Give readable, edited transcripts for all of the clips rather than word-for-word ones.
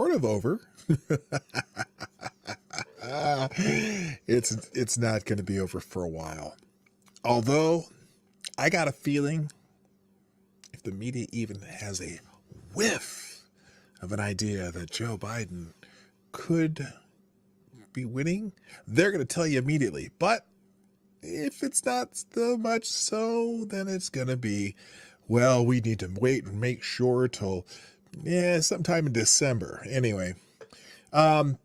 sort of over. It's not going to be over for a while. Although, I got a feeling if the media even has a whiff of an idea that Joe Biden could be winning, they're going to tell you immediately. But if it's not so much so, then it's going to be, well, we need to wait and make sure till, sometime in December. Anyway,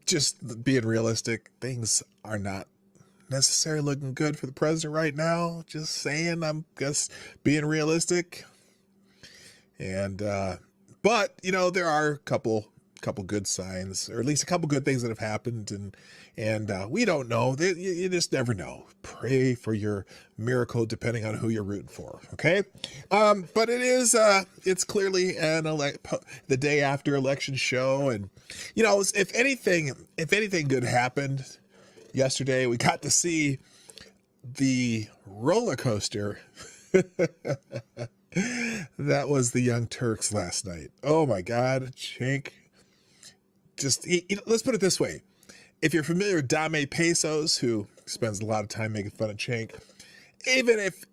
just being realistic, things are not necessarily looking good for the president right now. Just saying, I'm just being realistic. And, but, there are a couple good signs, or at least a couple good things that have happened, and we don't know. You just never know. Pray for your miracle depending on who you're rooting for. Okay. But it's clearly the day after election show. And, if anything good happened yesterday, we got to see the roller coaster that was the Young Turks last night. Oh my God. Chink. Let's put it this way. If you're familiar with Dame Pesos, who spends a lot of time making fun of Cenk, even if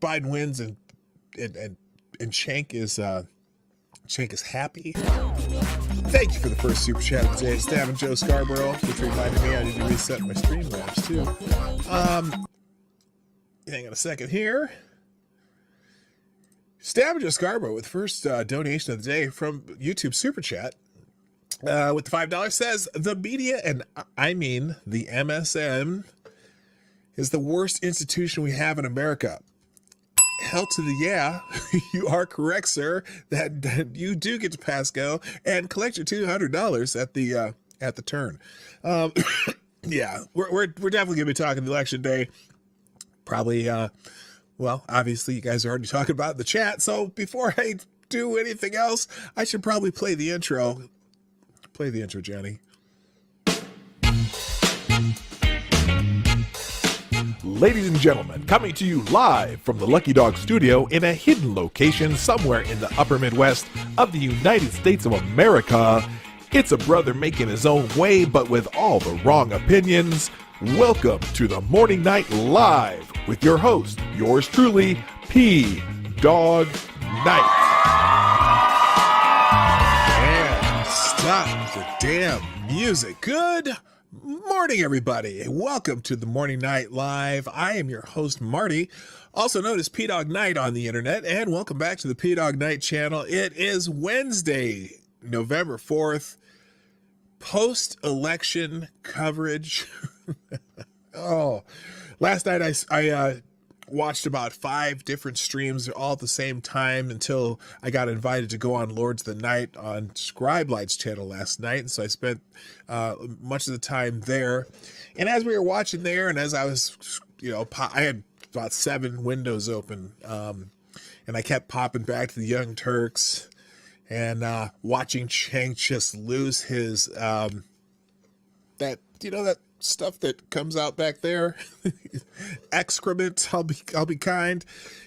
Biden wins and Cenk is happy. Thank you for the first super chat of the day. Stab and Joe Scarborough, which reminded me I need to reset my Streamlabs too. Hang on a second here. Stab and Joe Scarborough with the first donation of the day from YouTube Super Chat. With the $5 says, the media, and I mean the MSM, is the worst institution we have in America. Hell to the yeah, you are correct, sir, that you do get to pass go and collect your $200 at the turn. Yeah, we're definitely gonna be talking election day. Probably, obviously you guys are already talking about it in the chat. So before I do anything else, I should probably play the intro. Play the intro, Johnny. Ladies and gentlemen, coming to you live from the Lucky Dog studio in a hidden location somewhere in the upper Midwest of the United States of America, it's a brother making his own way, but with all the wrong opinions. Welcome to the Morning Night Live with your host, yours truly, PDawg Knight. Stop the damn music. Good morning, everybody, and welcome to the Morning Night Live. I am your host, Marty, also known as PDawgKnight on the internet, and welcome back to the Dawg Knight Channel. It is Wednesday, November 4th, post-election coverage. Last night I watched about 5 different streams all at the same time until I got invited to go on Lords of the Night on Scribe Light's channel last night. And so I spent much of the time there. And as we were watching there, and as I was, I had about 7 windows open, and I kept popping back to the Young Turks and watching Cenk just lose his, that stuff that comes out back there, excrement. I'll be kind.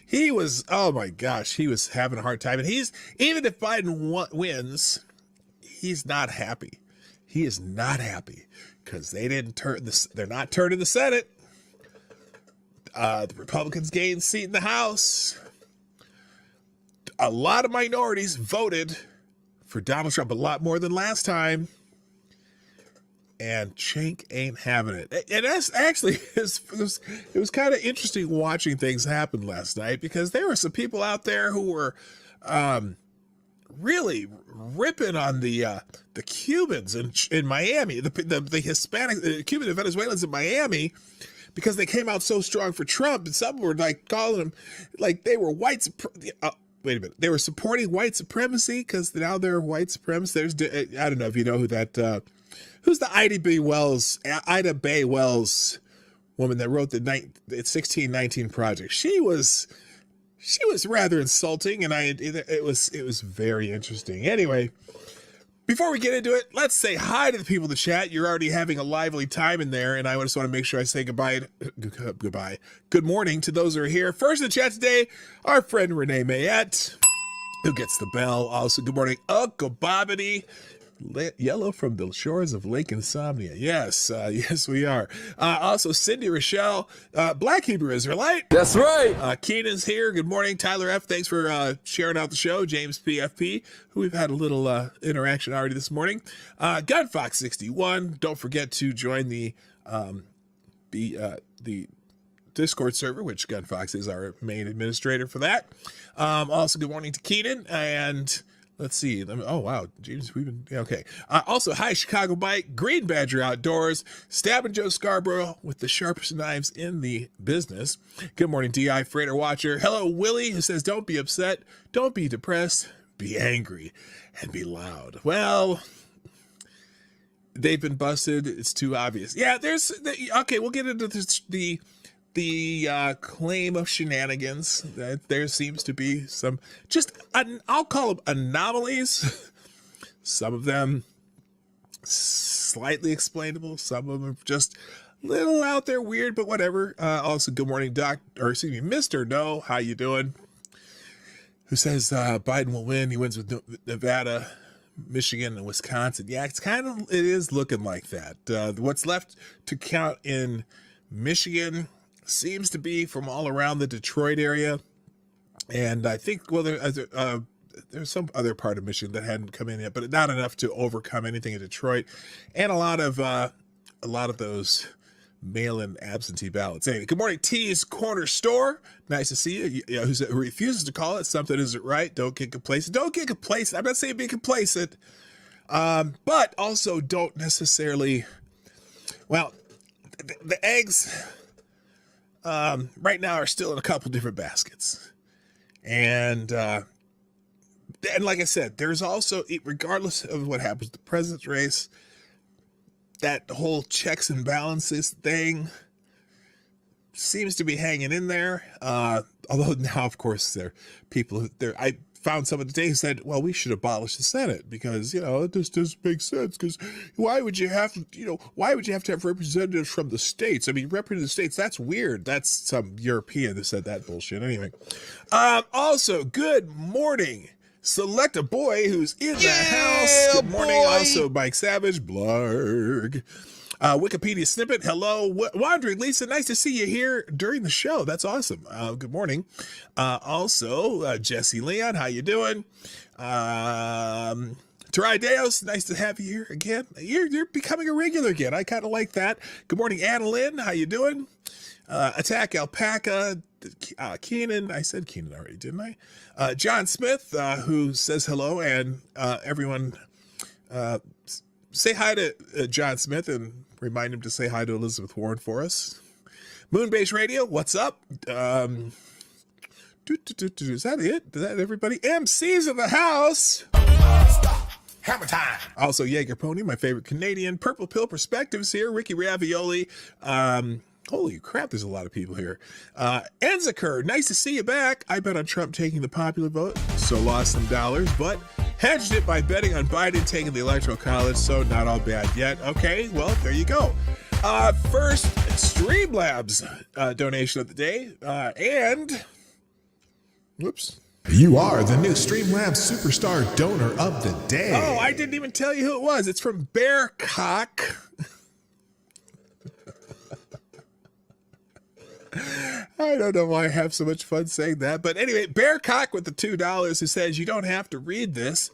He was, oh my gosh, he was having a hard time, and even if Biden wins, he's not happy. He is not happy because they didn't turn this. They're not turning the Senate. The Republicans gained a seat in the House. A lot of minorities voted for Donald Trump, a lot more than last time. And Cenk ain't having it. And that's actually, it was kind of interesting watching things happen last night, because there were some people out there who were really ripping on the Cubans in Miami, the Hispanic, the Cuban and Venezuelans in Miami, because they came out so strong for Trump. And some were like calling them like they were white. Wait a minute. They were supporting white supremacy because now they're white supremacists. I don't know if you know who that. Who's the Ida Bay Wells woman that wrote the 1619 Project? She was rather insulting, and it was very interesting. Anyway, before we get into it, let's say hi to the people in the chat. You're already having a lively time in there, and I just want to make sure I say goodbye. Good morning to those who are here. First in the chat today, our friend Renee Mayette, who gets the bell. Also, good morning, Uncle Bobbity. Yellow from the shores of Lake Insomnia. Yes, yes, we are. Also, Cindy Rochelle, Black Hebrew Israelite. That's right. Keenan's here. Good morning. Tyler F., thanks for sharing out the show. James PFP, who we've had a little interaction already this morning. Gunfox61, don't forget to join the Discord server, which Gunfox is our main administrator for that. Also, good morning to Keenan, and let's see. Oh, wow. James, we've been, okay. Also, hi, Chicago Bike, Green Badger Outdoors, Stabbing Joe Scarborough with the sharpest knives in the business. Good morning, DI Freighter Watcher. Hello, Willie, who says, don't be upset, don't be depressed, be angry, and be loud. Well, they've been busted. It's too obvious. Yeah, okay, we'll get into this, the claim of shenanigans. That there seems to be some, I'll call them anomalies. Some of them slightly explainable. Some of them are just a little out there weird, but whatever. Also, good morning, Mr. No, how you doing? Who says Biden will win. He wins with Nevada, Michigan, and Wisconsin. Yeah, it is looking like that. What's left to count in Michigan seems to be from all around the Detroit area, and I think there's some other part of Michigan that hadn't come in yet, but not enough to overcome anything in Detroit, and a lot of those mail-in absentee ballots. Anyway, good morning, T's Corner Store. Nice to see you. Who refuses to call it something isn't right. Don't get complacent. Don't get complacent. I'm not saying be complacent, but also don't necessarily. Well, the eggs right now are still in a couple different baskets, and like I said, there's also, regardless of what happens to the president's race, that whole checks and balances thing seems to be hanging in there. Although now, of course, there are people I found someone today who said, well, we should abolish the Senate because, it just doesn't make sense, because why would you have to have representatives from the states? I mean, representing the states, that's weird. That's some European that said that bullshit. Anyway. Also, good morning. Select a boy who's in the house. Good morning. Boy. Also, Mike Savage, Blarg. Wikipedia snippet. Hello, Wandering Lisa. Nice to see you here during the show. That's awesome. Good morning. Also, Jesse Leon. How you doing? Terai Deos. Nice to have you here again. You're becoming a regular again. I kind of like that. Good morning, Anna Lynn. How you doing? Attack Alpaca. Keenan. I said Keenan already, didn't I? John Smith, who says hello, and everyone say hi to John Smith and remind him to say hi to Elizabeth Warren for us. Moonbase Radio, what's up? Is that it? Is that everybody? MC's in the house. Stop. Hammer time. Also, Jaeger Pony, my favorite Canadian. Purple Pill Perspectives here. Ricky Ravioli. Holy crap, there's a lot of people here. Enziker, nice to see you back. I bet on Trump taking the popular vote, so lost some dollars, but hedged it by betting on Biden taking the Electoral College, so not all bad yet. Okay, well, there you go. First, Streamlabs donation of the day, and... Whoops. You are the new Streamlabs Superstar Donor of the Day. Oh, I didn't even tell you who it was. It's from Bearcock. I don't know why I have so much fun saying that. But anyway, Bearcock with the $2 who says, you don't have to read this.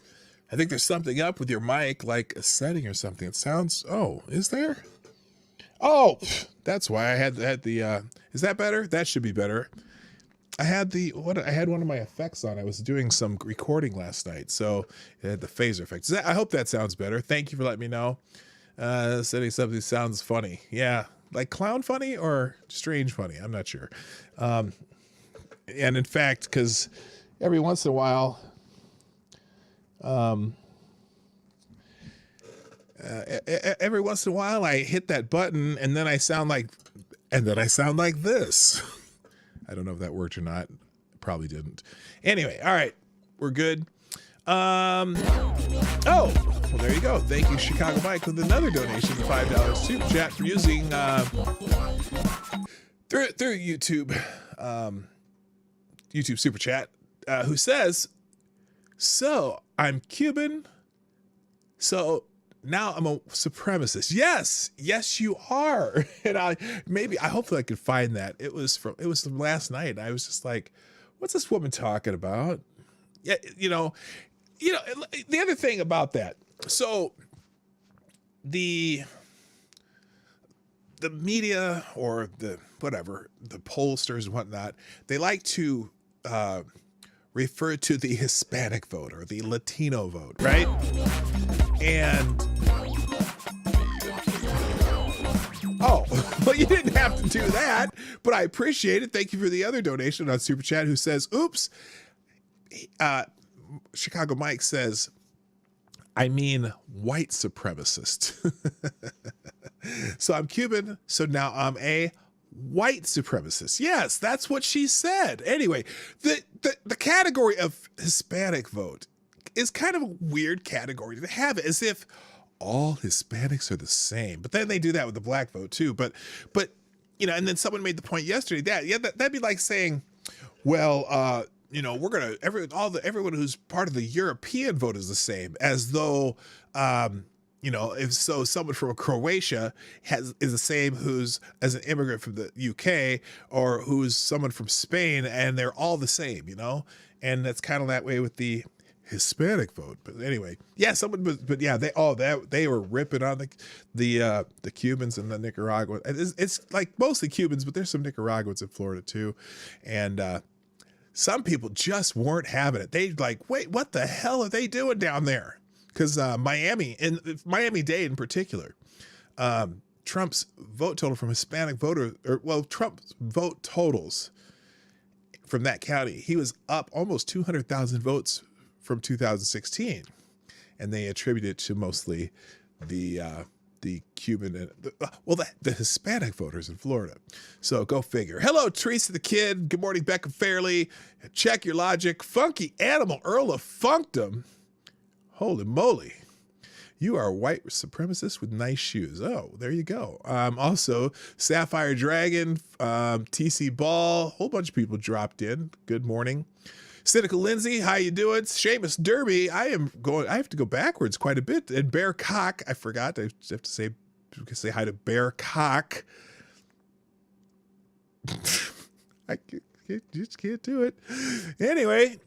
I think there's something up with your mic, like a setting or something. It sounds, is there? Oh, that's why I had the, is that better? That should be better. I had one of my effects on. I was doing some recording last night, so it had the phaser effect. I hope that sounds better. Thank you for letting me know. Setting something sounds funny. Yeah. Like clown funny or strange funny? I'm not sure. And in fact, because every once in a while, I hit that button and then I sound like this. I don't know if that worked or not. Probably didn't. Anyway, all right, we're good. Well, there you go. Thank you, Chicago Mike, with another donation, $5 super chat for using through YouTube, YouTube super chat, who says, "So I'm Cuban, So now I'm a supremacist. Yes, you are. And hopefully I could find that. It was from last night. I was just like, what's this woman talking about? Yeah, the other thing about that. So the media or the pollsters and whatnot, they like to refer to the Hispanic vote or the Latino vote, right? And well, you didn't have to do that, but I appreciate it. Thank you for the other donation on Super Chat who says, oops. Chicago Mike says, I mean white supremacist. So I'm Cuban, so now I'm a white supremacist. Yes, that's what she said. Anyway, the category of Hispanic vote is kind of a weird category to have it, as if all Hispanics are the same. But then they do that with the black vote too. But and then someone made the point yesterday that'd be like saying, well, we're gonna everyone who's part of the European vote is the same, as though if so someone from Croatia is the same who's as an immigrant from the UK, or who's someone from Spain, and they're all the same, and that's kind of that way with the Hispanic vote. But anyway, yeah, they were ripping on the Cubans and the Nicaraguans. It's like mostly Cubans, but there's some Nicaraguans in Florida too, and some people just weren't having it. They like, wait, what the hell are they doing down there? Because Miami-Dade in particular, Trump's vote total from Hispanic voters, Trump's vote totals from that county, he was up almost 200,000 votes from 2016, and they attribute it to mostly the Cuban and the Hispanic voters in Florida. So go figure. Hello, Teresa the Kid. Good morning, Becca Fairley. Check your logic. Funky Animal, Earl of Funkdom. Holy moly. You are a white supremacist with nice shoes. Oh, there you go. Also, Sapphire Dragon, TC Ball, a whole bunch of people dropped in. Good morning. Cynical Lindsay, how you doing? Seamus Derby, I have to go backwards quite a bit. And Bear Cock, I forgot. I have to say hi to Bear Cock. I just can't do it. Anyway,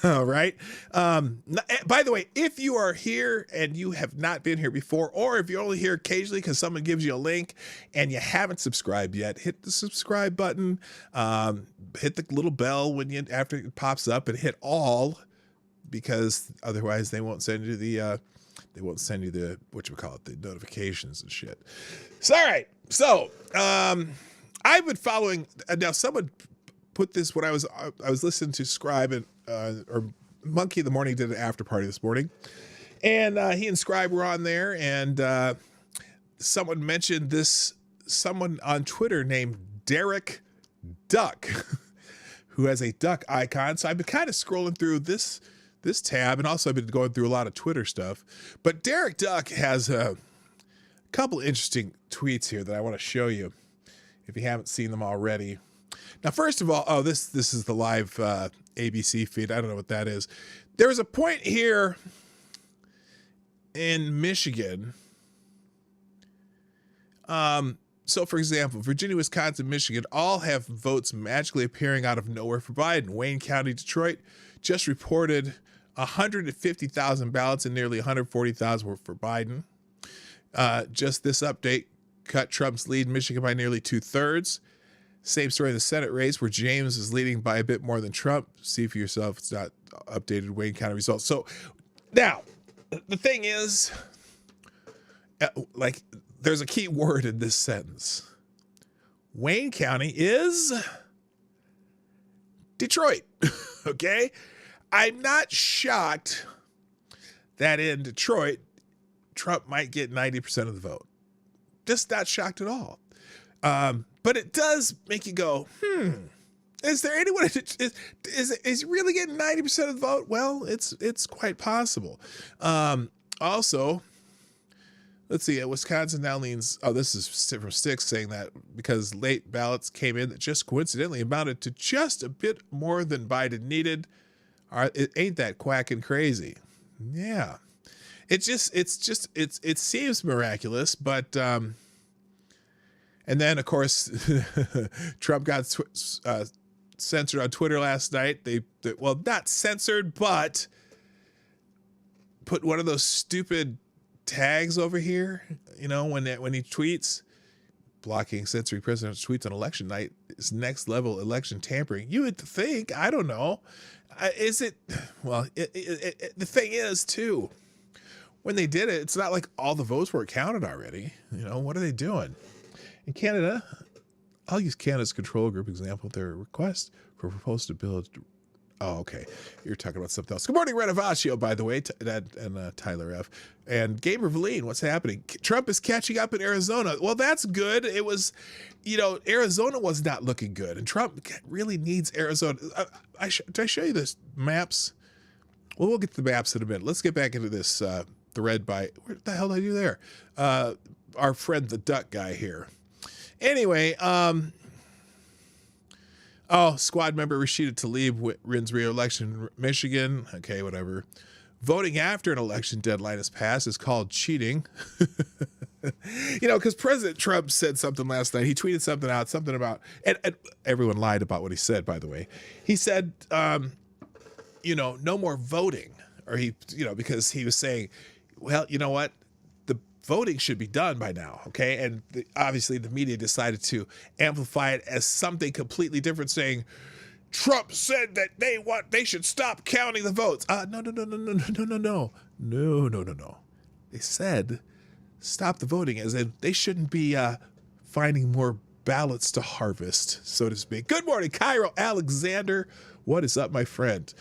all right. By the way, if you are here and you have not been here before, or if you're only here occasionally because someone gives you a link and you haven't subscribed yet, hit the subscribe button. Hit the little bell after it pops up, and hit all, because otherwise they won't send you the the notifications and shit. So, all right. So I've been following. Now someone put this when I was listening to Scribe and or Monkey in the Morning did an after party this morning, and he and Scribe were on there, and someone mentioned someone on Twitter named Derek Duck, who has a duck icon. So I've been kind of scrolling through this tab, and also I've been going through a lot of Twitter stuff. But Derek Duck has a couple interesting tweets here that I want to show you if you haven't seen them already. Now, first of all, this is the live ABC feed. I don't know what that is. There was a point here in Michigan. So, for example, Virginia, Wisconsin, Michigan all have votes magically appearing out of nowhere for Biden. Wayne County, Detroit just reported 150,000 ballots and nearly 140,000 were for Biden. Just this update cut Trump's lead in Michigan by nearly 2/3. Same story in the Senate race, where James is leading by a bit more than Trump. See for yourself. It's not updated Wayne County results. So now the thing is, there's a key word in this sentence. Wayne County is Detroit. Okay? I'm not shocked that in Detroit, Trump might get 90% of the vote. Just not shocked at all. But it does make you go, is there anyone, is really getting 90% of the vote? Well, it's quite possible. Also, let's see, Wisconsin now leans, this is from Sticks saying that because late ballots came in that just coincidentally amounted to just a bit more than Biden needed. It ain't that quacking crazy. Yeah. it seems miraculous, but and then of course Trump got censored on Twitter last night. They well, not censored, but put one of those stupid tags over here, you know, when he tweets, blocking censoring presidential tweets on election night is next level election tampering. You would think, I don't know, is it? Well, the thing is too, when they did it, it's not like all the votes were counted already. You know, what are they doing in Canada? I'll use Canada's control group example. Their request for proposed to build. Oh, okay. You're talking about something else. Good morning, Renovatio, by the way, and Tyler F. And Gamer Valine, what's happening? Trump is catching up in Arizona. Well, that's good. It was, you know, Arizona was not looking good, and Trump really needs Arizona. Did I show you this maps? Well, we'll get to the maps in a minute. Let's get back into this thread by, what the hell did I do there? Our friend, the duck guy here. Anyway, oh, squad member Rashida Tlaib wins re-election in Michigan. Okay, whatever. Voting after an election deadline has passed is called cheating. You know, because President Trump said something last night. He tweeted something out, something about, and everyone lied about what he said, by the way. He said, you know, no more voting. Or he, you know, because he was saying, well, you know what? Voting should be done by now, okay? And obviously the media decided to amplify it as something completely different, saying Trump said that they should stop counting the votes. No. They said stop the voting, as in they shouldn't be finding more ballots to harvest, so to speak. Good morning, Cairo Alexander. What is up, my friend?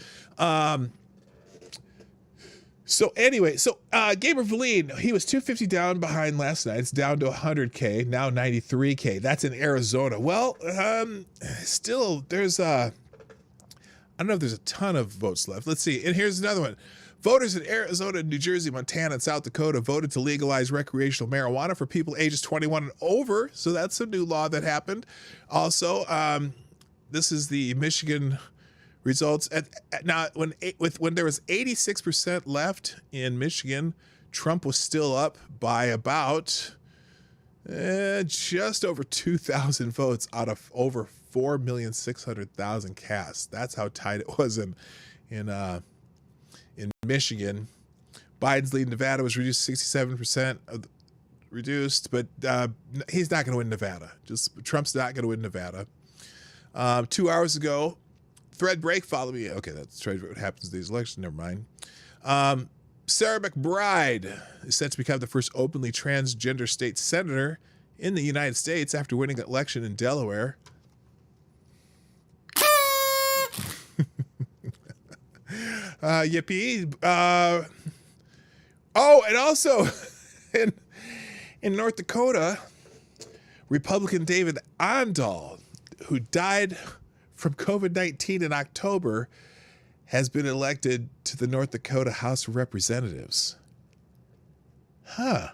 So anyway, Gamer Valine, he was 250 down behind last night. It's down to 100K, now 93K. That's in Arizona. Well, still, there's I don't know if there's a ton of votes left. Let's see. And here's another one. Voters in Arizona, New Jersey, Montana, and South Dakota voted to legalize recreational marijuana for people ages 21 and over. So that's a new law that happened. Also, this is the Michigan results. Now, when there was 86% left in Michigan, Trump was still up by about just over 2,000 votes out of over 4,600,000 cast. That's how tight it was in Michigan. Biden's lead in Nevada was reduced 67% reduced, but he's not going to win Nevada. Trump's not going to win Nevada. 2 hours ago, thread break, follow me. Okay, that's what happens in these elections. Never mind. Sarah McBride is set to become the first openly transgender state senator in the United States after winning an election in Delaware. Yippee. Oh, and also in North Dakota, Republican David Andal, who died from COVID-19 in October, has been elected to the North Dakota House of Representatives. Huh.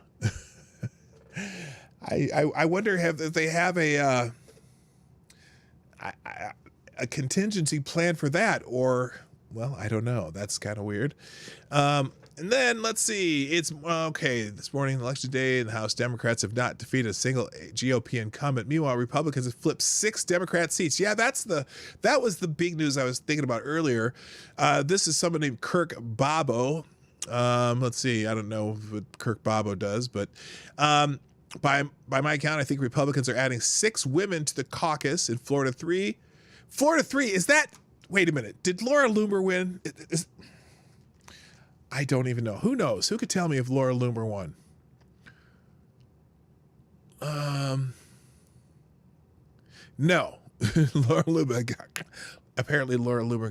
I wonder if they have a contingency plan for that, or, well, I don't know. That's kind of weird. And then let's see. It's okay. This morning, election day, in the House, Democrats have not defeated a single GOP incumbent. Meanwhile, Republicans have flipped 6 Democrat seats. Yeah, that was the big news I was thinking about earlier. This is someone named Kirk Bobo. Let's see. I don't know what Kirk Bobo does, but by my count, I think Republicans are adding 6 women to the caucus in Florida 3. Florida 3, is that? Wait a minute. Did Laura Loomer win? I don't even know. Who knows? Who could tell me if Laura Loomer won? No. Laura Loomer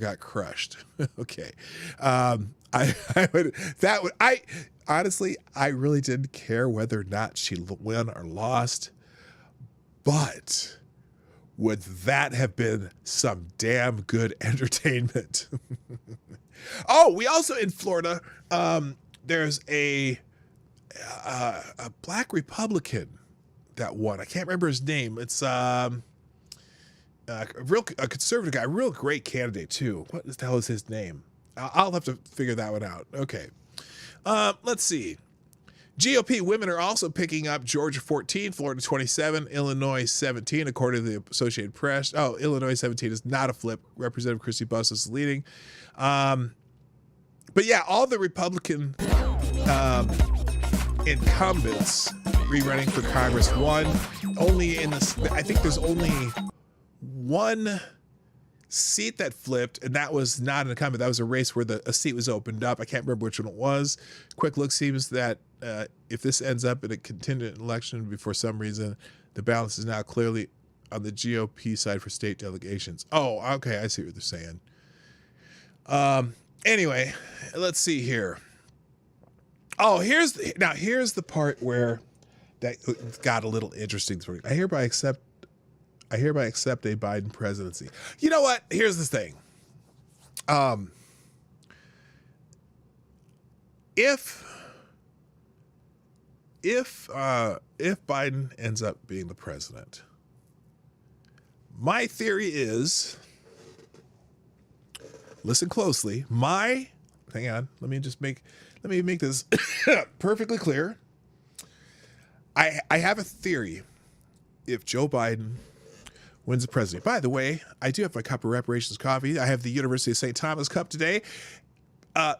got crushed. Okay. Honestly, I really didn't care whether or not she won or lost, but would that have been some damn good entertainment? Oh, we also in Florida, there's a black Republican that won. I can't remember his name. It's a conservative guy, a real great candidate too. What the hell is his name? I'll have to figure that one out. Okay. Let's see. GOP women are also picking up Georgia 14, Florida 27, Illinois 17, according to the Associated Press. Oh, Illinois 17 is not a flip. Representative Christy Bustos is leading. But yeah, all the Republican incumbents rerunning for Congress won. Only in this, I think there's only one seat that flipped, and that was not an incumbent. That was a race where a seat was opened up. I can't remember which one it was. Quick look seems that if this ends up in a contingent election for some reason, the balance is now clearly on the GOP side for state delegations. Oh, okay, I see what they're saying. Anyway, let's see here. Oh, here's the part where that got a little interesting for me. I hereby accept a Biden presidency. You know what? Here's the thing. If Biden ends up being the president, my theory is, listen closely. Hang on. Let me make this perfectly clear. I have a theory. If Joe Biden wins the presidency. By the way, I do have my cup of reparations coffee. I have the University of St. Thomas cup today.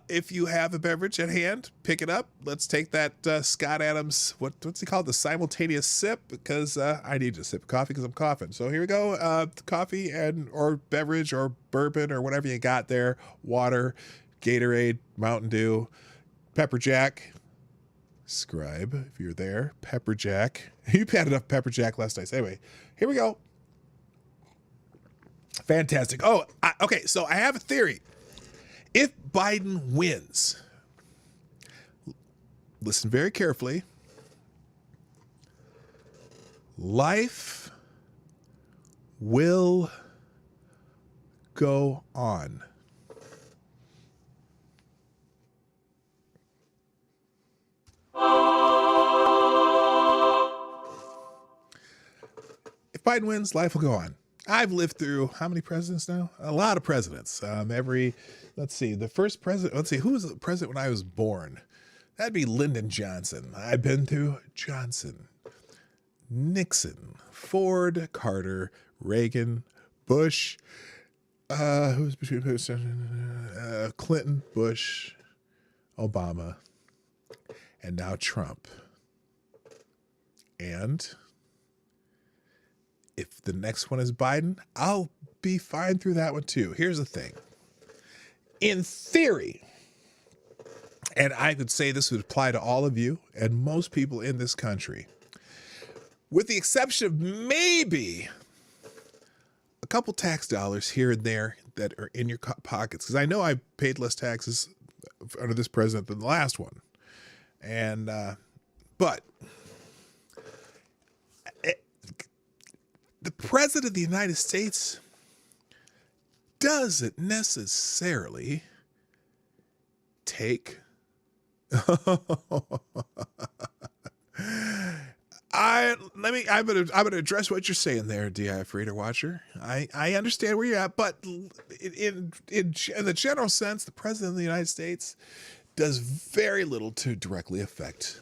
If you have a beverage at hand, pick it up. Let's take that Scott Adams, what's he called? The simultaneous sip, because I need to sip coffee because I'm coughing. So here we go. Coffee or beverage or bourbon or whatever you got there. Water, Gatorade, Mountain Dew, Pepper Jack. Scribe, if you're there. Pepper Jack. You had enough Pepper Jack last night. Anyway, here we go. Fantastic. Oh, okay. So I have a theory. If Biden wins, listen very carefully. Life will go on. If Biden wins, life will go on. I've lived through how many presidents now? A lot of presidents. Let's see, the first president, who was the president when I was born? That'd be Lyndon Johnson. I've been through Johnson, Nixon, Ford, Carter, Reagan, Bush, who's between Clinton, Bush, Obama, and now Trump. And if the next one is Biden, I'll be fine through that one too. Here's the thing. In theory, and I could say this would apply to all of you and most people in this country, with the exception of maybe a couple tax dollars here and there that are in your pockets, because I know I paid less taxes under this president than the last one. And, but the president of the United States doesn't necessarily take I'm gonna address what you're saying there, DI Reader Watcher. I understand where you're at, but in the general sense, the president of the United States does very little to directly affect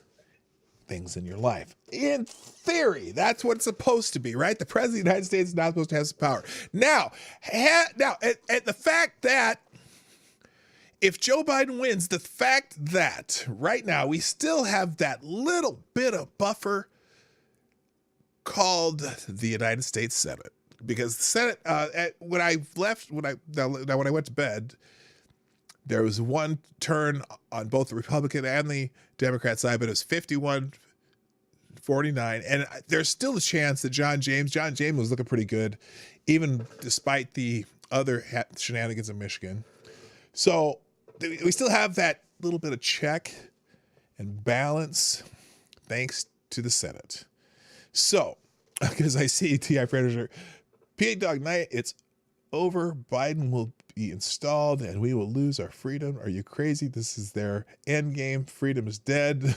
things in your life. In theory, that's what it's supposed to be, right? The president of the United States is not supposed to have some power. Now, at the fact that if Joe Biden wins, the fact that right now we still have that little bit of buffer called the United States Senate, because the Senate, when I went to bed, there was one turn on both the Republican and the Democrat side, but it was 51-49. And there's still a chance that John James was looking pretty good, even despite the other shenanigans in Michigan. So we still have that little bit of check and balance thanks to the Senate. So, because I see T.I. Predator, PDawgKnight, it's over. Biden will be installed and we will lose our freedom. Are you crazy? This is their end game. Freedom is dead.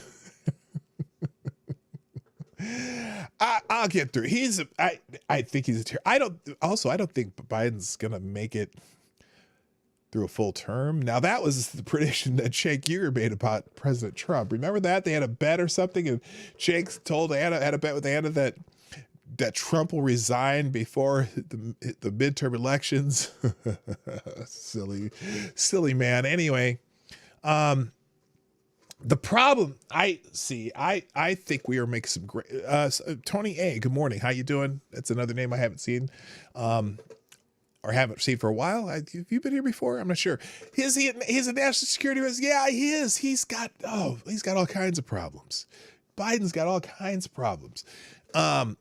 I'll get through. I think he's a terror. I don't think Biden's gonna make it through a full term. Now that was the prediction that Jake Yeager made about President Trump. Remember that? They had a bet or something, and Jake told Anna, had a bet with Anna that Trump will resign before the midterm elections. silly man. Anyway, the problem I see, I think we are making some great, Tony A, good morning. How you doing? That's another name I haven't seen, or haven't seen for a while. Have you been here before? I'm not sure. He's a national security risk. Yeah, he is. He's got all kinds of problems. Biden's got all kinds of problems. And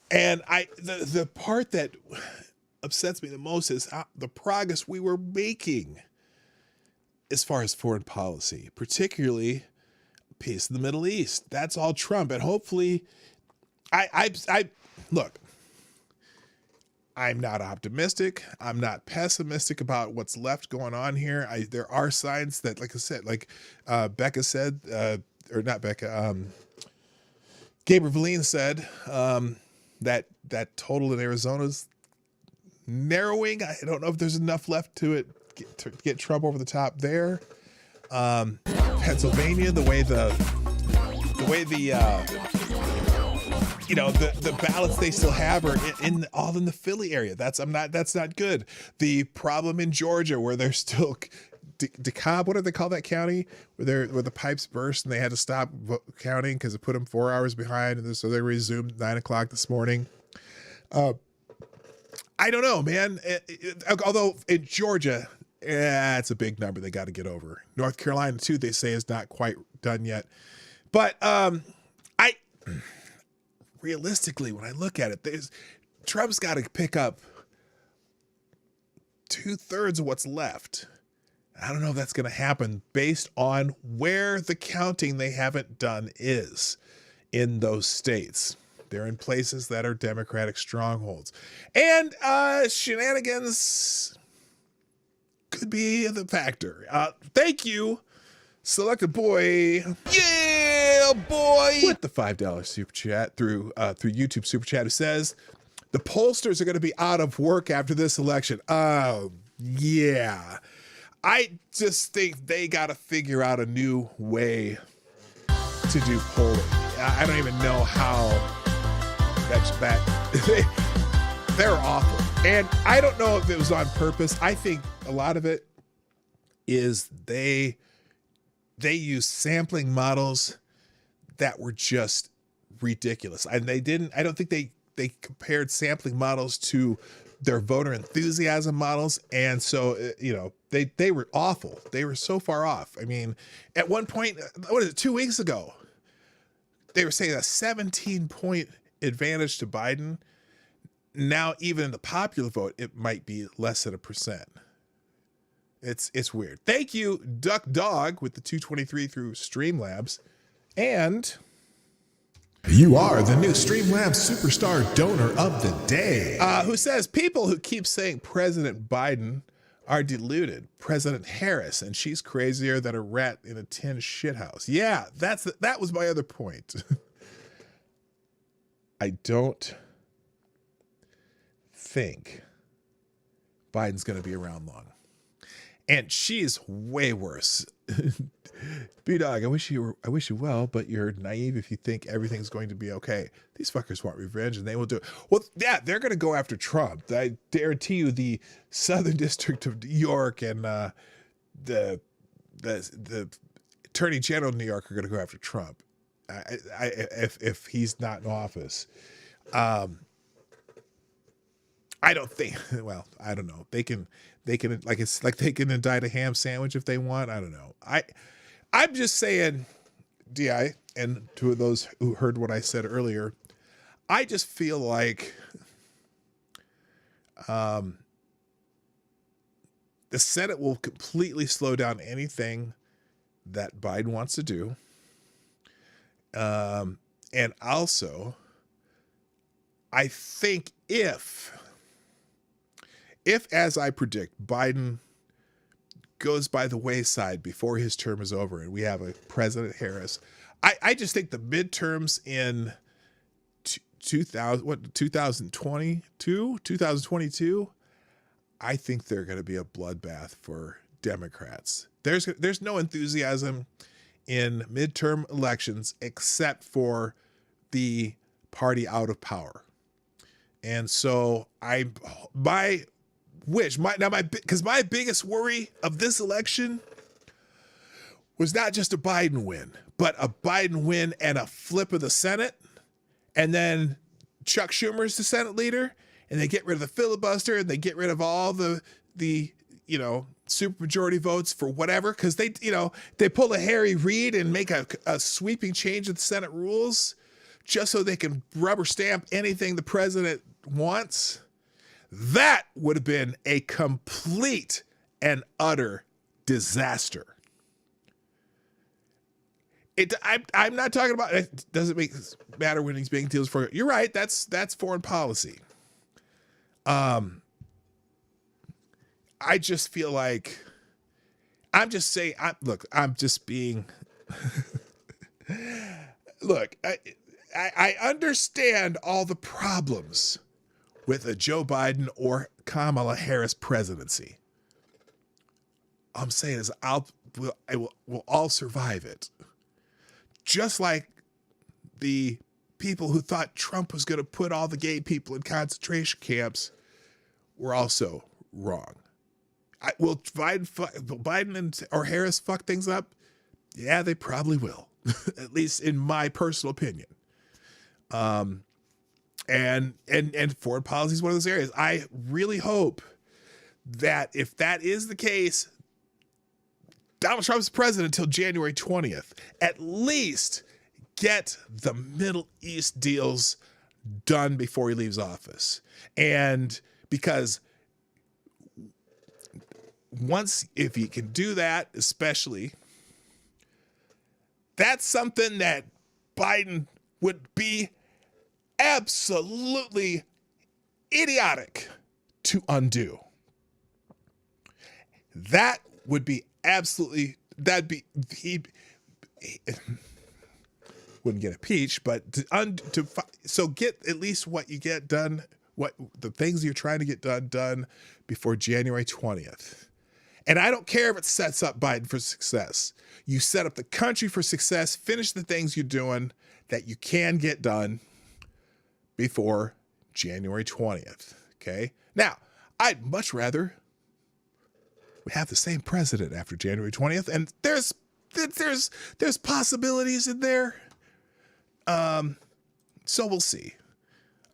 the part that upsets me the most is the progress we were making as far as foreign policy, particularly peace in the Middle East. That's all Trump. And hopefully, look, I'm not optimistic. I'm not pessimistic about what's left going on here. There are signs that, like I said, like Becca said, or not Becca, Gabriel Verleen said, that total in Arizona's narrowing. I don't know if there's enough left to get Trump over the top there. Pennsylvania, the way the ballots they still have are all in the Philly area. That's not good. The problem in Georgia where they're still DeKalb, what do they call that county where the pipes burst and they had to stop counting because it put them 4 hours behind, and so they resumed 9 o'clock this morning. I don't know, man. Although in Georgia, it's a big number they got to get over. North Carolina too, they say is not quite done yet. But realistically, when I look at it, Trump's got to pick up 2/3 of what's left. I don't know if that's going to happen based on where the counting they haven't done is in those states. They're in places that are Democratic strongholds. And shenanigans could be the factor. Thank you, Selected Boy. Yeah, boy. With the $5 super chat through YouTube super chat, who says, the pollsters are going to be out of work after this election. Oh, yeah. I just think they got to figure out a new way to do polling. I don't even know how they're awful. And I don't know if it was on purpose. I think a lot of it is they use sampling models that were just ridiculous. And I don't think they compared sampling models to their voter enthusiasm models. And so, they were awful. They were so far off. I mean, at one point, 2 weeks ago, they were saying a 17-point advantage to Biden. Now, even in the popular vote, it might be less than 1%. It's weird. Thank you, Duck Dog, with the 223 through Streamlabs. And you are the new Streamlabs Superstar Donor of the Day. Who says people who keep saying President Biden are deluded. President Harris, and she's crazier than a rat in a tin shithouse. Yeah, that was my other point. I don't think Biden's going to be around long. And she's way worse. PDawg, I wish you well, but you're naive if you think everything's going to be okay. These fuckers want revenge, and they will do it. Well, yeah, they're going to go after Trump. I guarantee you, the Southern District of New York and the Attorney General of New York are going to go after Trump. If he's not in office. I don't think. Well, I don't know. They can like it's like they can indict a ham sandwich if they want. I don't know. I'm just saying, DI, and to those who heard what I said earlier, I just feel like the Senate will completely slow down anything that Biden wants to do. And also, I think if as I predict, Biden goes by the wayside before his term is over and we have a President Harris, I just think the midterms in 2022, I think they're going to be a bloodbath for Democrats. There's no enthusiasm in midterm elections except for the party out of power. And so my biggest worry of this election was not just a Biden win, but a Biden win and a flip of the Senate. And then Chuck Schumer's the Senate leader, and they get rid of the filibuster, and they get rid of all the supermajority votes for whatever, because they pull a Harry Reid and make a sweeping change of the Senate rules just so they can rubber stamp anything the president wants. That would have been a complete and utter disaster. I'm not talking about, it doesn't matter when he's being deals for. You're right. That's foreign policy. I just feel like I'm just saying, I'm just being, look, I understand all the problems with a Joe Biden or Kamala Harris presidency. I'm saying is we'll all survive it. Just like the people who thought Trump was going to put all the gay people in concentration camps were also wrong. Will Biden or Harris fuck things up? Yeah, they probably will, at least in my personal opinion. And foreign policy is one of those areas. I really hope that if that is the case, Donald Trump's president until January 20th. At least get the Middle East deals done before he leaves office. And because if he can do that, especially, that's something that Biden would be absolutely idiotic to undo. That would be he wouldn't get impeached, but so get at least what you get done, what the things you're trying to get done before January 20th. And I don't care if it sets up Biden for success. You set up the country for success, finish the things you're doing that you can get done before January 20th. Okay. Now, I'd much rather we have the same president after January 20th, and there's possibilities in there. So we'll see.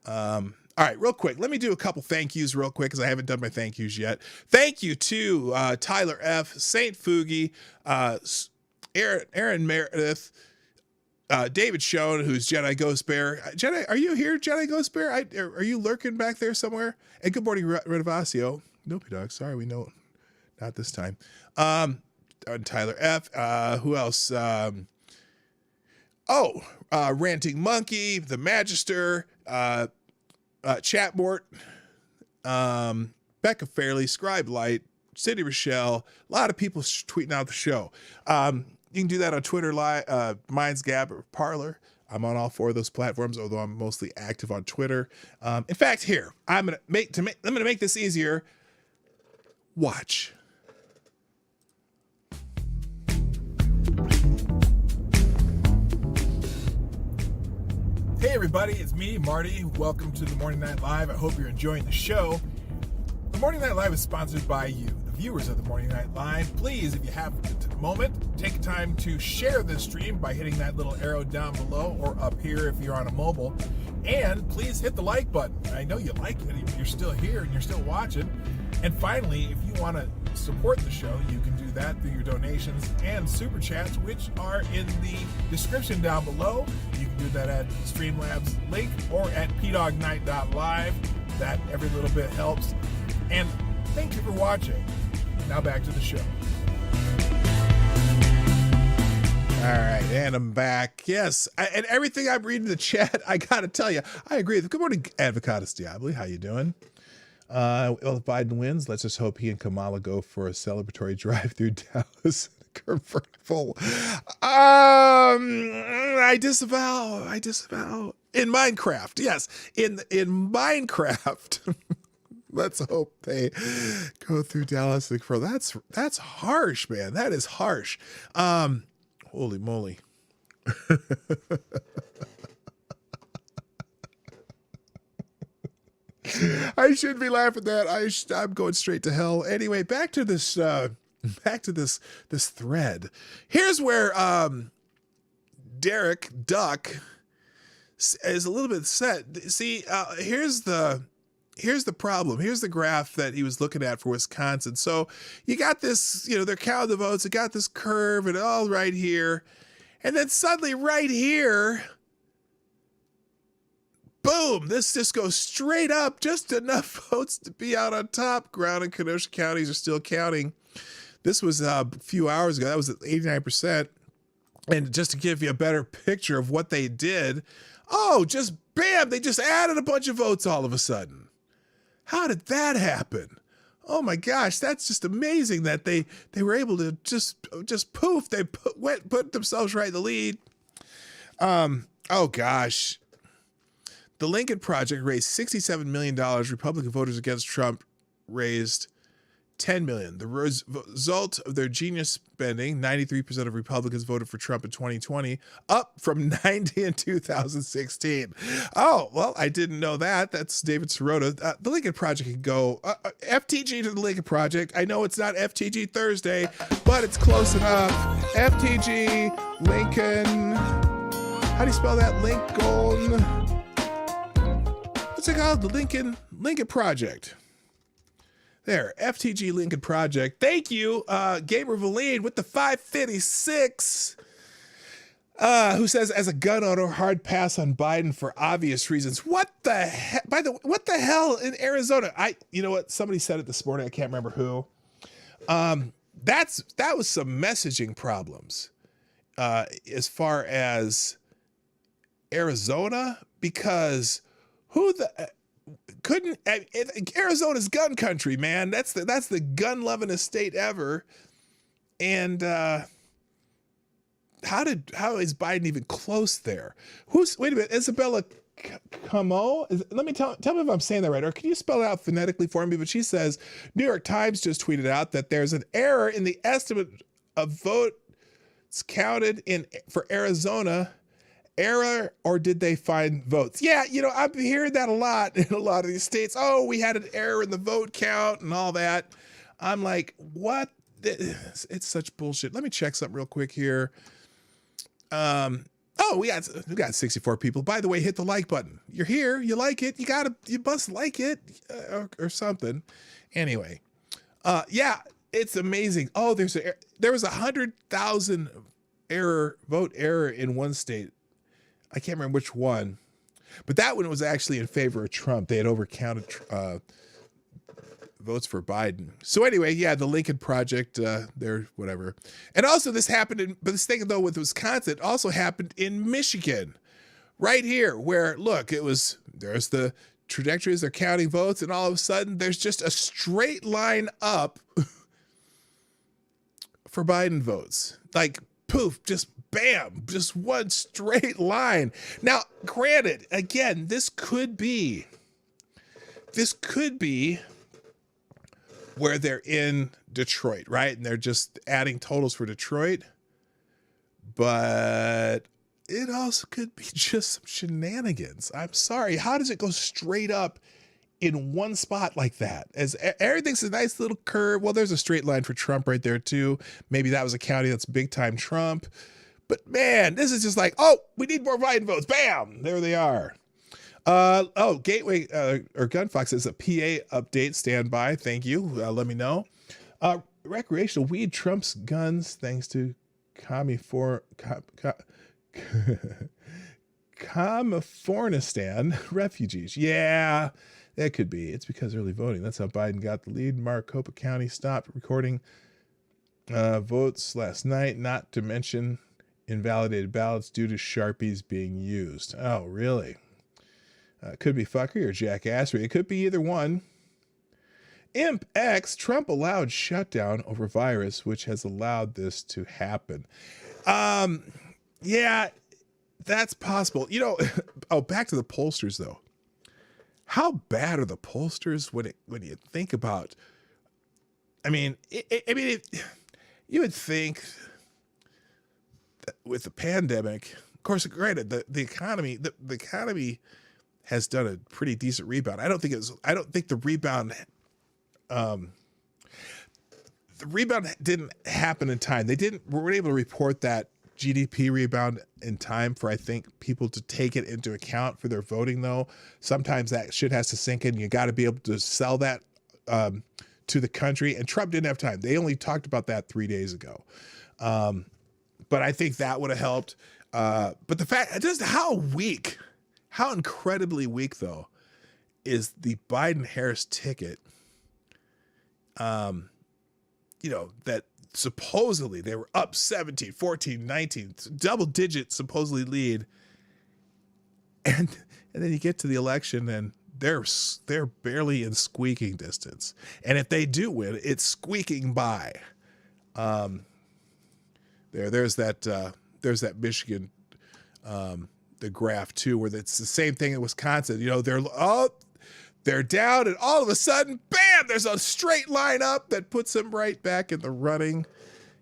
All right, real quick, let me do a couple thank yous real quick because I haven't done my thank yous yet. Thank you to Tyler F., Saint Fugi, Aaron Meredith, David Schoen, who's Jedi Ghost Bear. Jedi, are you here, Jedi Ghost Bear? Are you lurking back there somewhere? And good morning, Redavasio. No, P-Dawg, sorry, we know. Not this time. Tyler F. Who else? Ranting Monkey, The Magister, Chatmort, Becca Fairley, Scribe Light, City Rochelle. A lot of people tweeting out the show. You can do that on Twitter, Minds Gab, or Parler. I'm on all four of those platforms, although I'm mostly active on Twitter. In fact, here I'm gonna make this easier. Watch. Hey everybody, it's me, Marty. Welcome to the Morning Night Live. I hope you're enjoying the show. The Morning Night Live is sponsored by you, the viewers of the Morning Night Live. Please, if you have a moment, take time to share this stream by hitting that little arrow down below or up here if you're on a mobile. And please hit the like button. I know you like it if you're still here and you're still watching. And finally, if you want to support the show, you can do that through your donations and super chats, which are in the description down below. You can do that at Streamlabs link or at PDawgKnight.live. That every little bit helps. And thank you for watching. Now back to the show. All right, and I'm back. Yes, and everything I'm reading in the chat, I gotta tell you, I agree. Good morning, Advocatus Diabli. How you doing? Well, if Biden wins, let's just hope he and Kamala go for a celebratory drive through Dallas in a convertible. I disavow. In Minecraft, yes. In Minecraft, Let's hope they go through Dallas. That's harsh, man. That is harsh. Holy moly. I shouldn't be laughing at that. I'm going straight to hell. Anyway, back to this thread. Here's where Derek Duck is a little bit set. See, here's the problem. Here's the graph that he was looking at for Wisconsin. So you got this, they're counting the votes. It got this curve and all right here. And then suddenly right here, boom, this just goes straight up, just enough votes to be out on top. Brown and Kenosha counties are still counting. This was a few hours ago. That was at 89%. And just to give you a better picture of what they did, just bam, they just added a bunch of votes all of a sudden. How did that happen? Oh my gosh, that's just amazing that they were able to just poof, they put themselves right in the lead. Oh gosh. The Lincoln Project raised $67 million. Republican voters against Trump raised $10 million. The result of their genius spending, 93% of Republicans voted for Trump in 2020, up from 90 in 2016. Oh, well, I didn't know that. That's David Sirota. The Lincoln Project can go FTG to the Lincoln Project. I know it's not FTG Thursday, but it's close enough. FTG, Lincoln. How do you spell that? Lincoln. What's it called? The Lincoln Project. There, FTG Lincoln Project. Thank you, Gamer Valine with the 556, who says, as a gun owner, hard pass on Biden for obvious reasons. What the hell? By the way, what the hell in Arizona? You know what? Somebody said it this morning. I can't remember who. That was some messaging problems as far as Arizona, because Arizona's gun country, man. That's the gun loving state ever. And how is Biden even close there? Wait a minute, Isabella Camo? Let me tell me if I'm saying that right, or can you spell it out phonetically for me? But she says New York Times just tweeted out that there's an error in the estimate of votes counted for Arizona. Error, or did they find votes? Yeah, I've been hearing that a lot in a lot of these states. Oh, we had an error in the vote count and all that. I'm like, what? It's such bullshit. Let me check something real quick here. We got 64 people. By the way, hit the like button. You're here. You like it. You must like it or something. Anyway, yeah, it's amazing. Oh, there was 100,000 vote error in one state. I can't remember which one, but that one was actually in favor of Trump. They had overcounted votes for Biden. So anyway, yeah, the Lincoln Project, there, whatever. And also this happened but this thing though with Wisconsin, it also happened in Michigan, right here, where look, there's the trajectories, they're counting votes, and all of a sudden there's just a straight line up for Biden votes. Like poof, just bam, just one straight line. Now, granted, again, this could be where they're in Detroit, right? And they're just adding totals for Detroit. But it also could be just some shenanigans. I'm sorry. How does it go straight up in one spot like that? As everything's a nice little curve. Well, there's a straight line for Trump right there too. Maybe that was a county that's big time Trump. But man, this is just like, we need more Biden votes. Bam, there they are. Gateway or Gunfox says a PA update. Stand by. Thank you. Let me know. Recreational weed trumps guns thanks to Californistan refugees. Yeah, that could be. It's because early voting. That's how Biden got the lead. Maricopa County stopped recording votes last night, not to mention invalidated ballots due to Sharpies being used. Oh, really? Could be fuckery or jackassery. It could be either one. Imp X, Trump allowed shutdown over virus, which has allowed this to happen. Yeah, that's possible. Back to the pollsters, though. how bad are the pollsters when you think about? I mean, you would think that with the pandemic, of course, granted, the economy has done a pretty decent rebound. I don't think the rebound didn't happen in time. Weren't able to report that GDP rebound in time for, I think, people to take it into account for their voting, though. Sometimes that shit has to sink in. You got to be able to sell that to the country. And Trump didn't have time. They only talked about that 3 days ago. But I think that would have helped. But the fact, just how incredibly weak, though, is the Biden-Harris ticket, that supposedly they were up 17, 14, 19, double digit supposedly lead. And then you get to the election and they're barely in squeaking distance. And if they do win, it's squeaking by. There's that Michigan, the graph too, where it's the same thing in Wisconsin. They're down, and all of a sudden, bam, there's a straight line up that puts them right back in the running.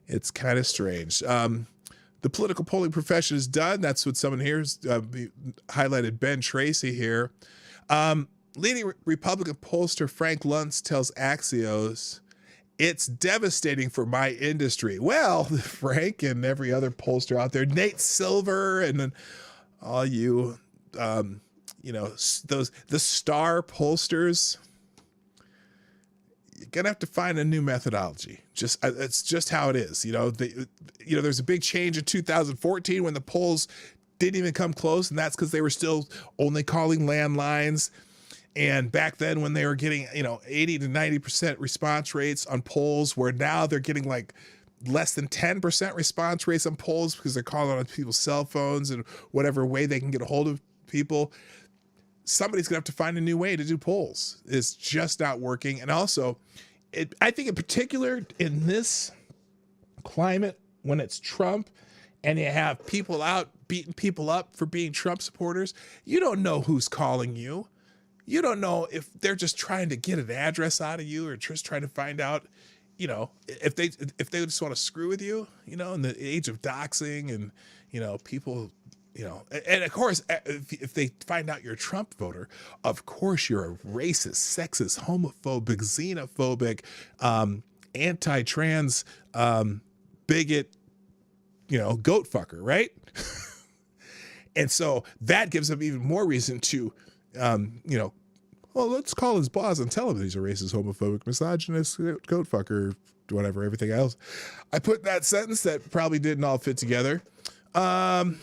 It's kind of strange. The political polling profession is done. That's what someone here's highlighted. Ben Tracy here. Leading Republican pollster Frank Luntz tells Axios, it's devastating for my industry. Well, Frank and every other pollster out there, Nate Silver, and then all you, the star pollsters, you're gonna have to find a new methodology. It's just how it is. There's a big change in 2014 when the polls didn't even come close, and that's because they were still only calling landlines. And back then, when they were getting 80 to 90% response rates on polls, where now they're getting like less than 10% response rates on polls because they're calling on people's cell phones and whatever way they can get a hold of people. Somebody's gonna have to find a new way to do polls. It's just not working. And also, I think in particular in this climate, when it's Trump and you have people out beating people up for being Trump supporters, you don't know who's calling you. You don't know if they're just trying to get an address out of you or just trying to find out, if they just want to screw with you, in the age of doxing and, people, and of course, if they find out you're a Trump voter, of course you're a racist, sexist, homophobic, xenophobic, anti-trans, bigot, goat fucker, right? And so that gives them even more reason to, well, let's call his boss and tell him that he's a racist, homophobic, misogynist, goat fucker, whatever, everything else. I put that sentence that probably didn't all fit together. Let's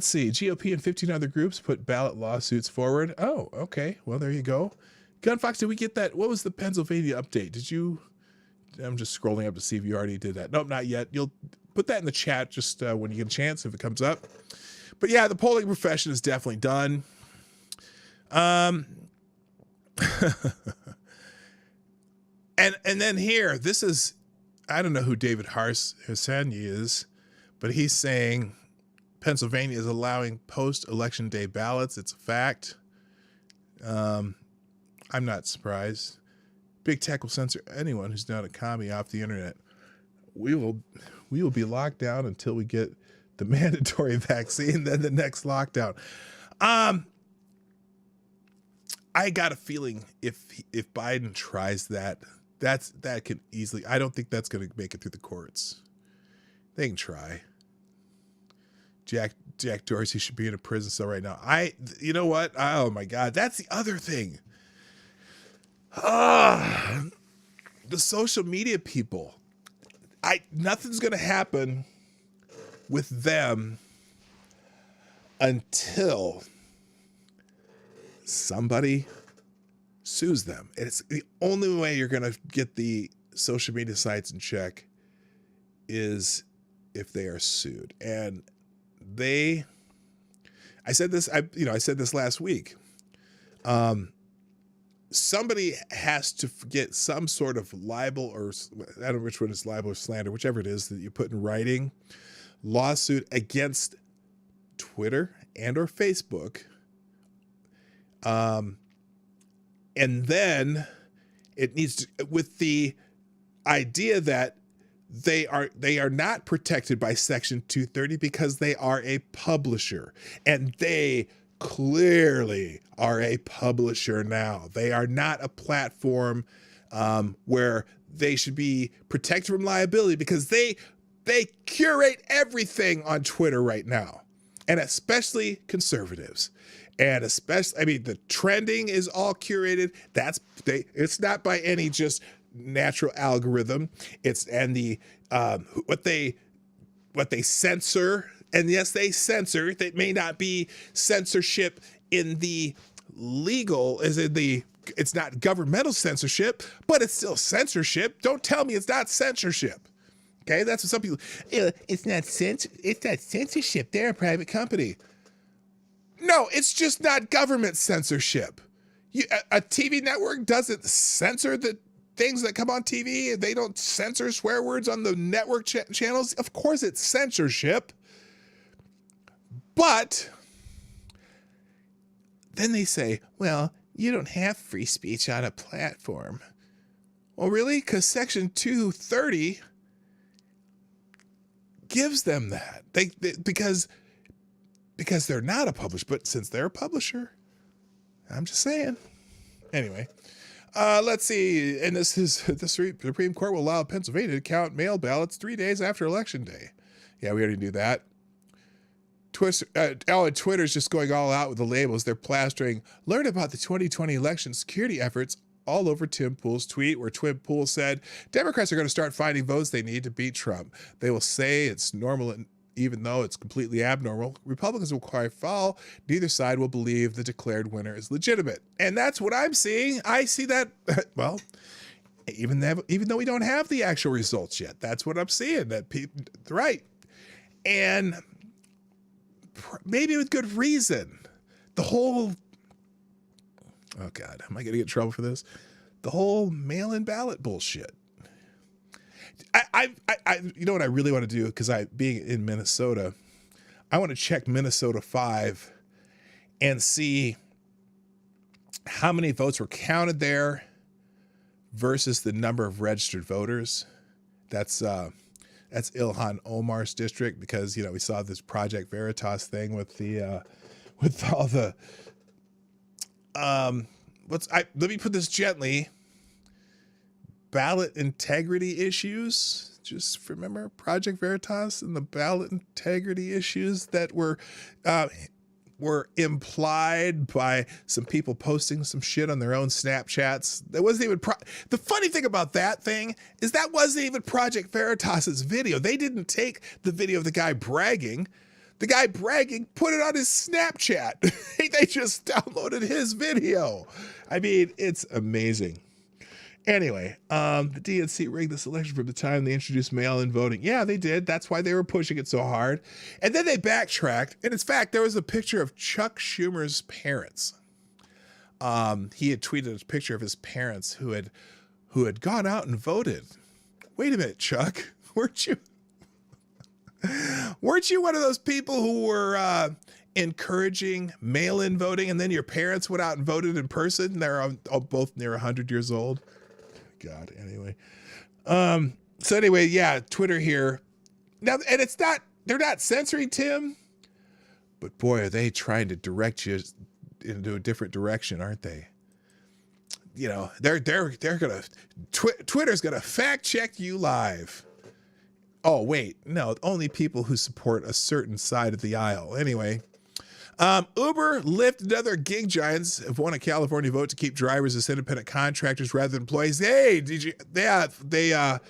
see. GOP and 15 other groups put ballot lawsuits forward. Oh, okay. Well, there you go. Gunfox, did we get that? What was the Pennsylvania update? I'm just scrolling up to see if you already did that. Nope, not yet. You'll put that in the chat just when you get a chance, if it comes up. But yeah, the polling profession is definitely done. And then here, this is, I don't know who David Harsanyi is, but he's saying Pennsylvania is allowing post-election day ballots. It's a fact. I'm not surprised. Big tech will censor anyone who's not a commie off the internet. We will be locked down until we get the mandatory vaccine, then the next lockdown. I got a feeling if Biden tries that can easily, I don't think that's going to make it through the courts. They can try. Jack Dorsey should be in a prison cell right now. You know what? Oh my God. That's the other thing. The social media people. Nothing's going to happen with them until somebody sues them. And it's the only way you're going to get the social media sites in check is if they are sued. And I said this last week. Somebody has to get some sort of libel, or I don't know which one is libel or slander, whichever it is that you put in writing, lawsuit against Twitter and or Facebook And then it needs to, with the idea that they are not protected by Section 230 because they are a publisher, and they clearly are a publisher now. They are not a platform where they should be protected from liability, because they curate everything on Twitter right now, and especially conservatives. And especially, I mean, the trending is all curated. It's not by any just natural algorithm. It's what they censor. And yes, they censor. That may not be censorship in the legal, it's not governmental censorship, but it's still censorship. Don't tell me it's not censorship. Okay, that's what some people. It's not censorship. They're a private company. No, it's just not government censorship. A TV network doesn't censor the things that come on TV. They don't censor swear words on the network channels. Of course, it's censorship. But then they say, well, you don't have free speech on a platform. Well, really? Because Section 230 gives them that. Because they're not a publisher, but since they're a publisher, I'm just saying. Anyway, let's see. And this is the Supreme Court will allow Pennsylvania to count mail ballots 3 days after Election Day. Yeah, we already do that. Twitter's just going all out with the labels. They're plastering, learn about the 2020 election security efforts all over Tim Pool's tweet, where Tim Pool said, Democrats are going to start finding votes they need to beat Trump. They will say it's normal, even though it's completely abnormal. Republicans will cry foul. Neither side will believe the declared winner is legitimate. And that's what I'm seeing. I see that, well, even though we don't have the actual results yet, that's what I'm seeing, that people, right. And maybe with good reason. The whole, oh God, am I going to get in trouble for this? The whole mail-in ballot bullshit. You know what I really want to do? Because being in Minnesota, I want to check Minnesota 5 and see how many votes were counted there versus the number of registered voters. That's Ilhan Omar's district, because, you know, we saw this Project Veritas thing with the with all the let me put this gently, ballot integrity issues. Just remember Project Veritas and the ballot integrity issues that were implied by some people posting some shit on their own Snapchats. That wasn't even the funny thing about that thing is that wasn't even Project Veritas's video. They didn't take the video of the guy bragging. The guy bragging put it on his Snapchat. They just downloaded his video. I mean, it's amazing. Anyway, the DNC rigged this election from the time they introduced mail-in voting. Yeah, they did. That's why they were pushing it so hard. And then they backtracked. And in fact, there was a picture of Chuck Schumer's parents. He had tweeted a picture of his parents who had gone out and voted. Wait a minute, Chuck. Weren't you one of those people who were encouraging mail-in voting, and then your parents went out and voted in person? They're both near 100 years old. God, anyway. So anyway, yeah, Twitter here. Now, and they're not censoring Tim, but boy, are they trying to direct you into a different direction, aren't they? You know, Twitter's gonna fact check you live. Oh, wait, no, only people who support a certain side of the aisle. Anyway, Uber, Lyft, and other gig giants have won a California vote to keep drivers as independent contractors rather than employees. Hey, they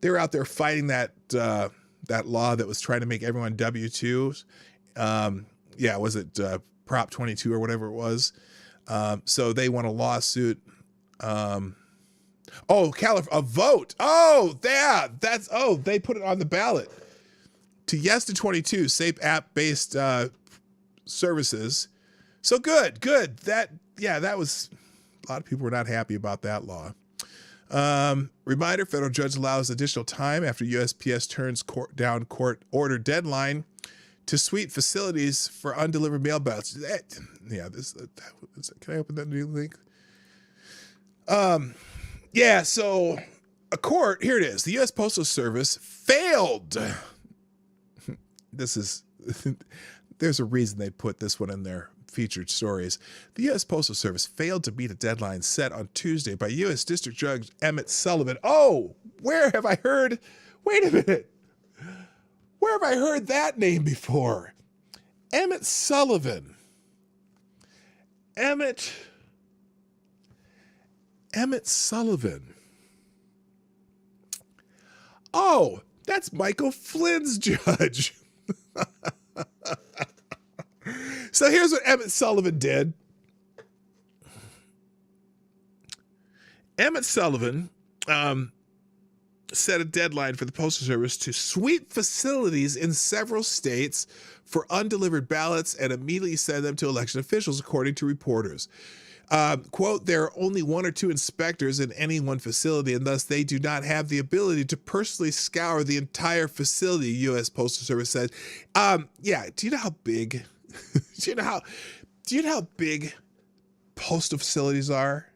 were out there fighting that law that was trying to make everyone W-2s. Was it Prop 22 or whatever it was? So they won a lawsuit. A vote. They put it on the ballot to yes to 22 safe app-based services. So good. That was, a lot of people were not happy about that law. Reminder, federal judge allows additional time after USPS turns down court order deadline to sweep facilities for undelivered mail ballots. Yeah, can I open that new link? Yeah, so a court, here it is. The U.S. Postal Service failed. There's a reason they put this one in their featured stories. The U.S. Postal Service failed to meet a deadline set on Tuesday by U.S. District Judge Emmett Sullivan. Oh, where have I heard? Wait a minute. Where have I heard that name before? Emmett Sullivan. Emmett Sullivan. Oh, that's Michael Flynn's judge. So here's what Emmett Sullivan did. Emmett Sullivan set a deadline for the Postal Service to sweep facilities in several states for undelivered ballots and immediately send them to election officials, according to reporters. Quote, there are only one or two inspectors in any one facility, and thus they do not have the ability to personally scour the entire facility, U.S. Postal Service said. Yeah, do you know how big, do you know how big postal facilities are?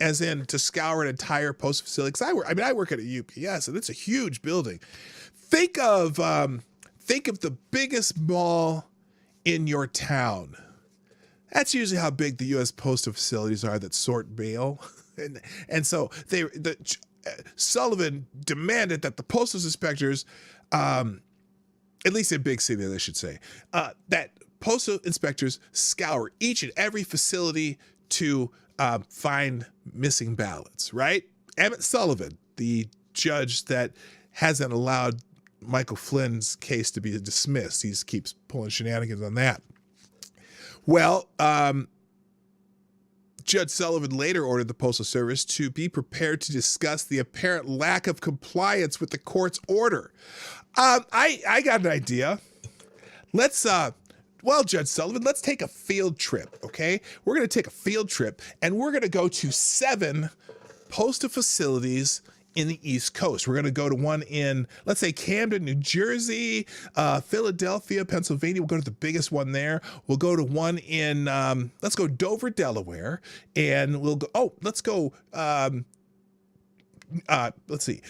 As in to scour an entire postal facility? Because I work at a UPS, and it's a huge building. Think of the biggest mall in your town. That's usually how big the U.S. postal facilities are that sort mail. And so Sullivan demanded that the postal inspectors, at least in big cities, I should say, that postal inspectors scour each and every facility to find missing ballots, right? Emmett Sullivan, the judge that hasn't allowed Michael Flynn's case to be dismissed. He keeps pulling shenanigans on that. Well, Judge Sullivan later ordered the Postal Service to be prepared to discuss the apparent lack of compliance with the court's order. I got an idea. Well, Judge Sullivan, let's take a field trip, okay? We're going to take a field trip, and we're going to go to 7 postal facilities in the East Coast. We're going to go to one in, let's say, Camden, New Jersey, Philadelphia, Pennsylvania. We'll go to the biggest one there. We'll go to one in, let's go Dover, Delaware, and we'll go, let's see.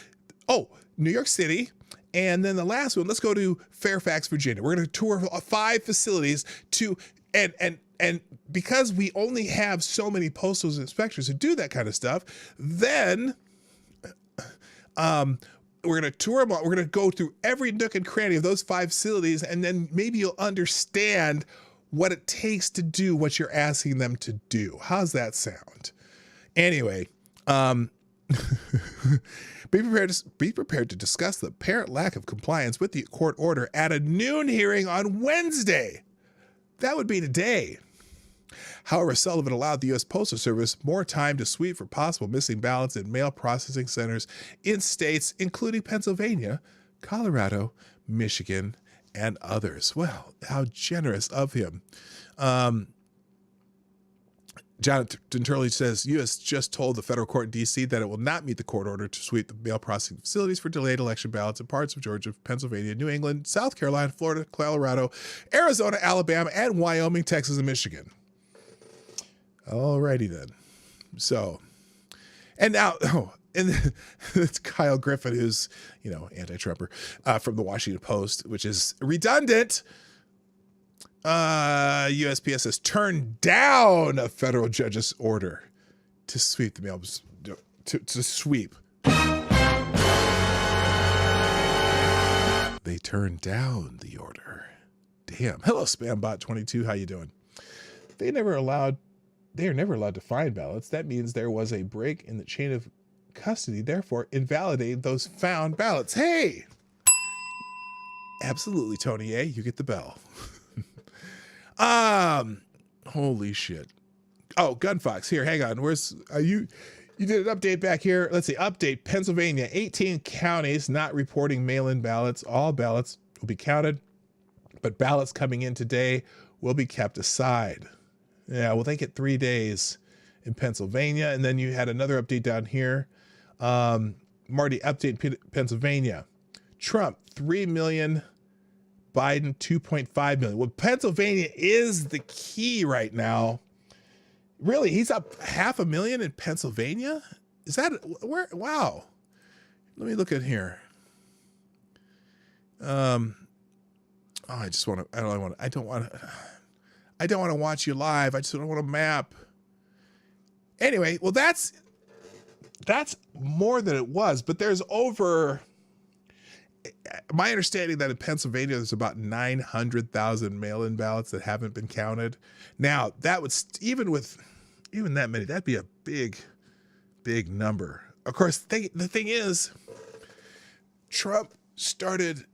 New York City. And then the last one, let's go to Fairfax, Virginia. We're going to tour 5 facilities and because we only have so many postal inspectors who do that kind of stuff, then we're going to tour them all. We're going to go through every nook and cranny of those 5 facilities, and then maybe you'll understand what it takes to do what you're asking them to do. How's that sound? Anyway, be prepared to discuss the apparent lack of compliance with the court order at a noon hearing on Wednesday. That would be today. However, Sullivan allowed the U.S. Postal Service more time to sweep for possible missing ballots in mail processing centers in states including Pennsylvania, Colorado, Michigan, and others. Well, how generous of him. Jonathan Turley says, U.S. just told the federal court in D.C. that it will not meet the court order to sweep the mail processing facilities for delayed election ballots in parts of Georgia, Pennsylvania, New England, South Carolina, Florida, Colorado, Arizona, Alabama, and Wyoming, Texas, and Michigan. Alrighty then. So, and now, and it's Kyle Griffin, who's, anti-Trumper, from the Washington Post, which is redundant. USPS has turned down a federal judge's order to sweep the mail, to sweep. They turned down the order. Damn. Hello, Spambot22. How you doing? They are never allowed to find ballots. That means there was a break in the chain of custody, therefore invalidating those found ballots. Hey! Absolutely, Tony A. You get the bell. Holy shit. Oh, Gunfox. Here, hang on. Where's you did an update back here. Let's see. Update. Pennsylvania. 18 counties not reporting mail-in ballots. All ballots will be counted, but ballots coming in today will be kept aside. Yeah, well, they get 3 days in Pennsylvania. And then you had another update down here. Marty, update Pennsylvania. Trump, 3 million Biden 2.5 million. Well, Pennsylvania is the key right now. Really, he's up 500,000 in Pennsylvania? Is that where? Wow. Let me look at here. I don't want to watch you live. I just don't want to map. Anyway, well, that's more than it was, but there's over, my understanding that in Pennsylvania, there's about 900,000 mail-in ballots that haven't been counted. Now, that would, even that many, that'd be a big, big number. Of course, the thing is, Trump started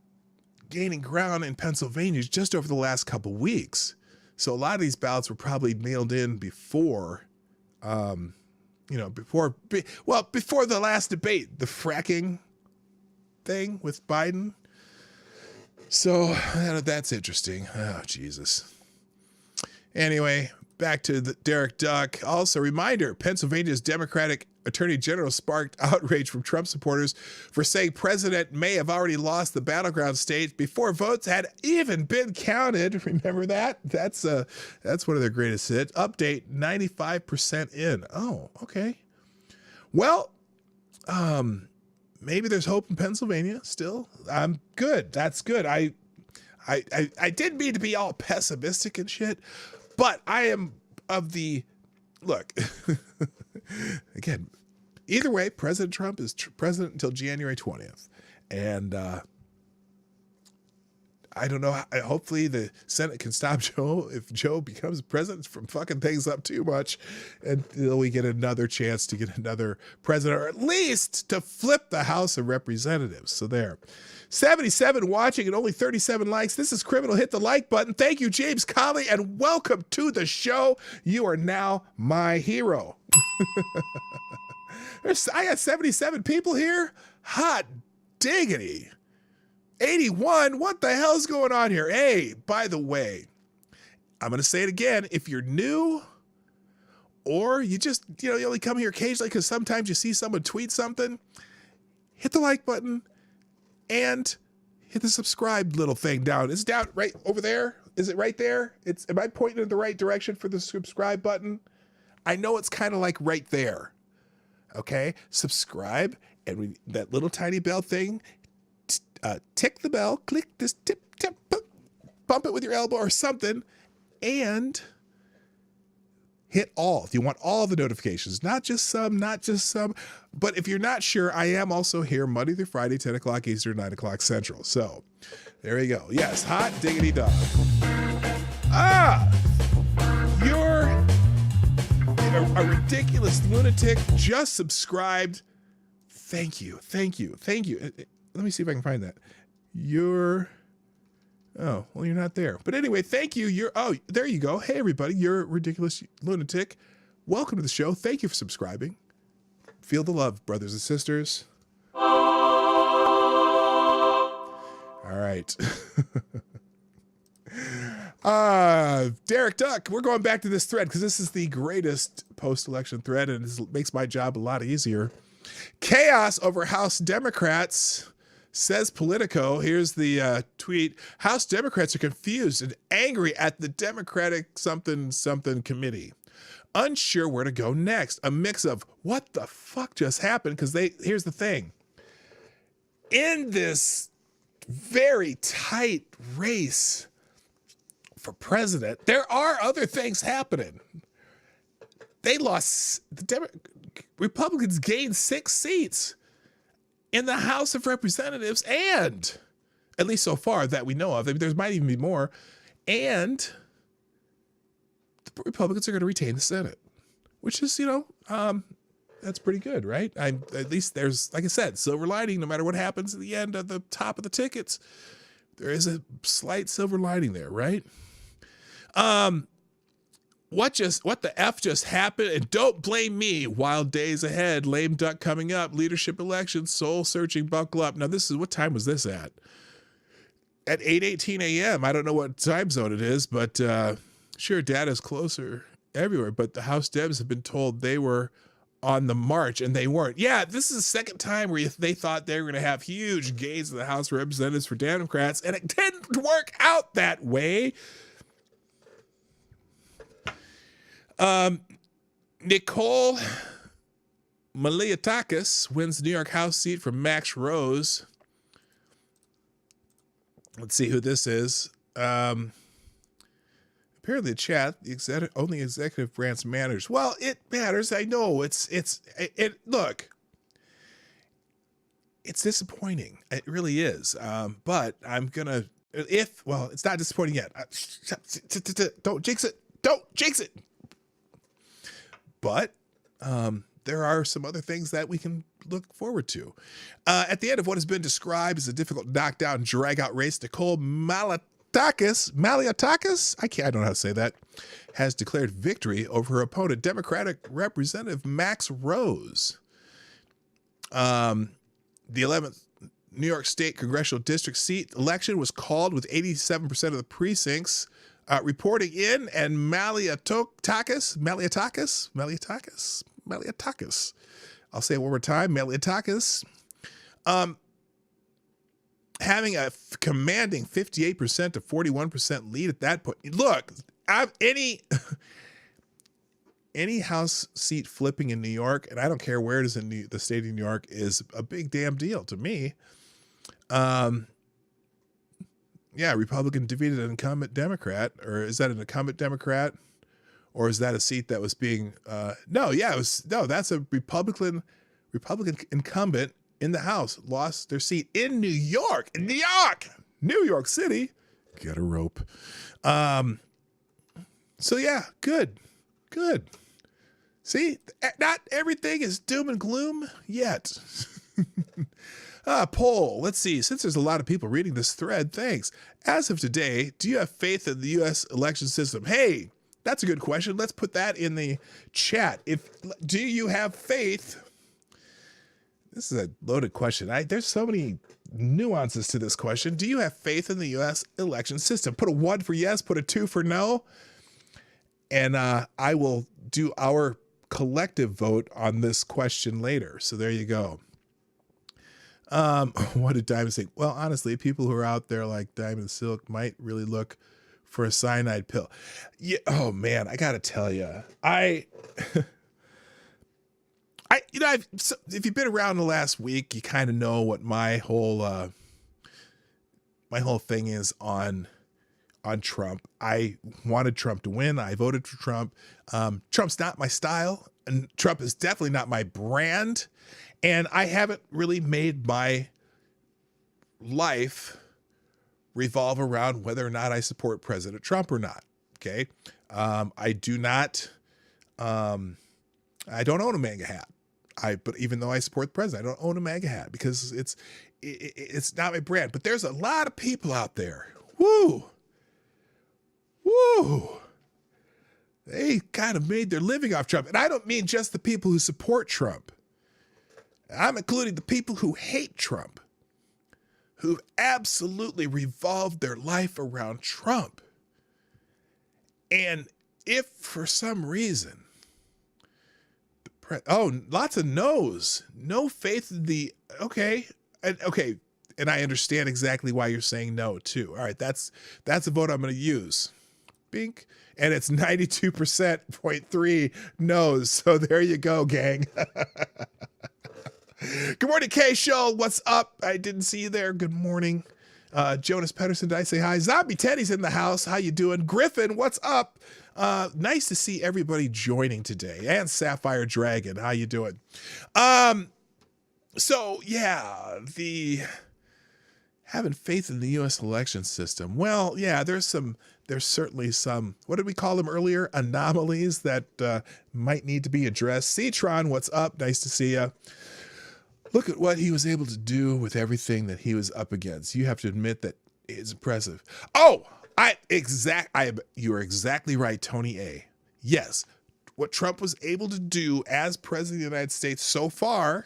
gaining ground in Pennsylvania just over the last couple weeks. So a lot of these ballots were probably mailed in before, before the last debate, the fracking thing with Biden. So that's interesting. Oh, Jesus. Anyway, back to the Derek Duck. Also, reminder, Pennsylvania's Democratic Attorney General sparked outrage from Trump supporters for saying President may have already lost the battleground state before votes had even been counted. Remember that? That's one of their greatest hits. Update, 95% in. Oh, okay. Well, maybe there's hope in Pennsylvania still. I'm good. That's good. I didn't mean to be all pessimistic and shit, but I am of the look. Again, either way, President Trump is president until January 20th. And I don't know. Hopefully the Senate can stop Joe if Joe becomes president from fucking things up too much until we get another chance to get another president, or at least to flip the House of Representatives. So there. 77 watching and only 37 likes. This is Criminal. Hit the like button. Thank you, James Colley, and welcome to the show. You are now my hero. I got 77 people here. Hot diggity. 81. What the hell's going on here? Hey, by the way, I'm going to say it again. If you're new or you just, you only come here occasionally because sometimes you see someone tweet something, hit the like button and hit the subscribe little thing down. It's down right over there. Is it right there? Am I pointing in the right direction for the subscribe button? I know it's kind of like right there. Okay, subscribe, and that little tiny bell thing, tick the bell, click this tip, bump it with your elbow or something, and hit all. If you want all the notifications, not just some. But if you're not sure, I am also here Monday through Friday, 10 o'clock Eastern, 9 o'clock Central. So there you go. Yes, hot diggity dog. You're a ridiculous lunatic. Just subscribed. Thank you. Let me see if I can find that. You're not there. But anyway, thank you. There you go. Hey, everybody. You're a ridiculous lunatic. Welcome to the show. Thank you for subscribing. Feel the love, brothers and sisters. All right. Derek Duck, we're going back to this thread because this is the greatest post-election thread, and it makes my job a lot easier. Chaos over House Democrats, says Politico. Here's the tweet. House Democrats are confused and angry at the Democratic something committee. Unsure where to go next. A mix of what the fuck just happened, because here's the thing. In this very tight race for president, there are other things happening. They lost, Republicans gained 6 seats in the House of Representatives, and at least so far that we know of, there might even be more, and the Republicans are going to retain the Senate, which is, that's pretty good, right? At least there's, like I said, silver lining. No matter what happens at the end of the top of the tickets, there is a slight silver lining there, right? What the F just happened? And don't blame me. Wild days ahead. Lame duck coming up. Leadership elections. Soul searching. Buckle up. Now what time was this at? At 8:18 a.m. I don't know what time zone it is, but sure, data's closer everywhere. But the House Dems have been told they were on the march, and they weren't. Yeah, this is the second time where they thought they were going to have huge gains in the House of Representatives for Democrats, and it didn't work out that way. Nicole Maliatakis wins the New York House seat from Max Rose. Let's see who this is. Apparently the chat, only executive branch matters. Well, it matters. I know look, it's disappointing. It really is. But I'm gonna, it's not disappointing yet. Don't jinx it. Don't jinx it. But, there are some other things that we can look forward to. At the end of what has been described as a difficult knockdown, drag-out race, Nicole Maliatakis, I don't know how to say that, has declared victory over her opponent, Democratic Representative Max Rose. The 11th New York State Congressional District seat election was called with 87% of the precincts reporting in, and Maliatakis, I'll say it one more time, Maliatakis, having a commanding 58% to 41% lead at that point. Look, any House seat flipping in New York, and I don't care where it is in the state of New York, is a big damn deal to me. Yeah, Republican defeated an incumbent Democrat, or is that an incumbent Democrat? Or is that a seat that was being, that's a Republican incumbent in the House, lost their seat in New York, New York City. Get a rope. So yeah, good. See, not everything is doom and gloom yet. Poll. Let's see. Since there's a lot of people reading this thread, thanks. As of today, do you have faith in the U.S. election system? Hey, that's a good question. Let's put that in the chat. Do you have faith? This is a loaded question. There's so many nuances to this question. Do you have faith in the U.S. election system? Put a 1 for yes, put a 2 for no. And I will do our collective vote on this question later. So there you go. What did Diamond say? Well, honestly, people who are out there like Diamond Silk might really look for a cyanide pill. Yeah. Oh man, I gotta tell you, if you've been around the last week, you kind of know what my whole thing is on Trump. I wanted Trump to win. I voted for Trump. Trump's not my style, and Trump is definitely not my brand. And I haven't really made my life revolve around whether or not I support President Trump or not. Okay. I do not, I don't own a MAGA hat. But even though I support the president, I don't own a MAGA hat because it's not my brand. But there's a lot of people out there. Woo. They kind of made their living off Trump. And I don't mean just the people who support Trump. I'm including the people who hate Trump, who've absolutely revolved their life around Trump. And if for some reason, lots of no's, no faith in the, okay. And I understand exactly why you're saying no too. All right. That's a vote I'm going to use. Bink. And it's 92.3 no's. So there you go, gang. Good morning, K Show. What's up? I didn't see you there. Good morning. Jonas Pedersen, did I say hi? Zombie Teddy's in the house. How you doing? Griffin, what's up? Nice to see everybody joining today. And Sapphire Dragon, how you doing? So yeah, having faith in the U.S. election system. Well, yeah, there's certainly some, what did we call them earlier? Anomalies that might need to be addressed. Citron, what's up? Nice to see you. Look at what he was able to do with everything that he was up against. You have to admit that it's impressive. Oh, you are exactly right, Tony A. Yes, what Trump was able to do as president of the United States so far,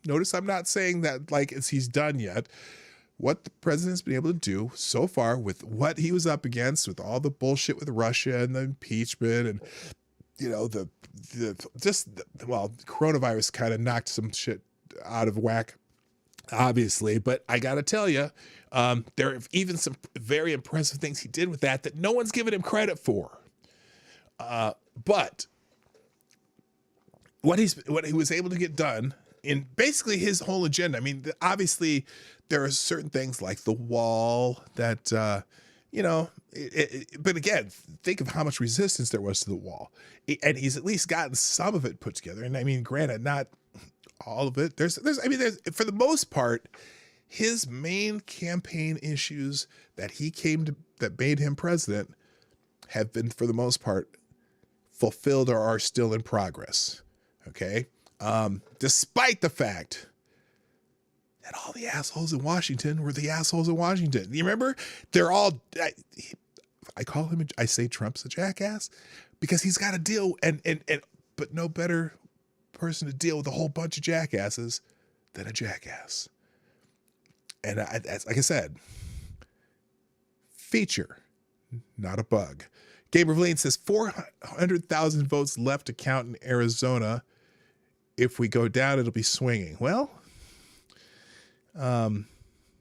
notice I'm not saying that like he's done yet. What the president's been able to do so far with what he was up against, with all the bullshit with Russia and the impeachment and coronavirus kind of knocked some shit out of whack, obviously. But I got to tell you, there are even some very impressive things he did with that no one's given him credit for. But what he was able to get done in basically his whole agenda. I mean, obviously there are certain things like the wall that, but again, think of how much resistance there was to the wall. And he's at least gotten some of it put together. And I mean, granted, not all of it. There's for the most part, his main campaign issues that made him president have been, for the most part, fulfilled or are still in progress. Okay. Despite the fact that all the assholes in Washington were the assholes in Washington. You remember? They're all, I say Trump's a jackass because he's got to deal but no better person to deal with a whole bunch of jackasses than a jackass. And like I said, feature, not a bug. Gabe Revline says 400,000 votes left to count in Arizona. If we go down, it'll be swinging. Well, there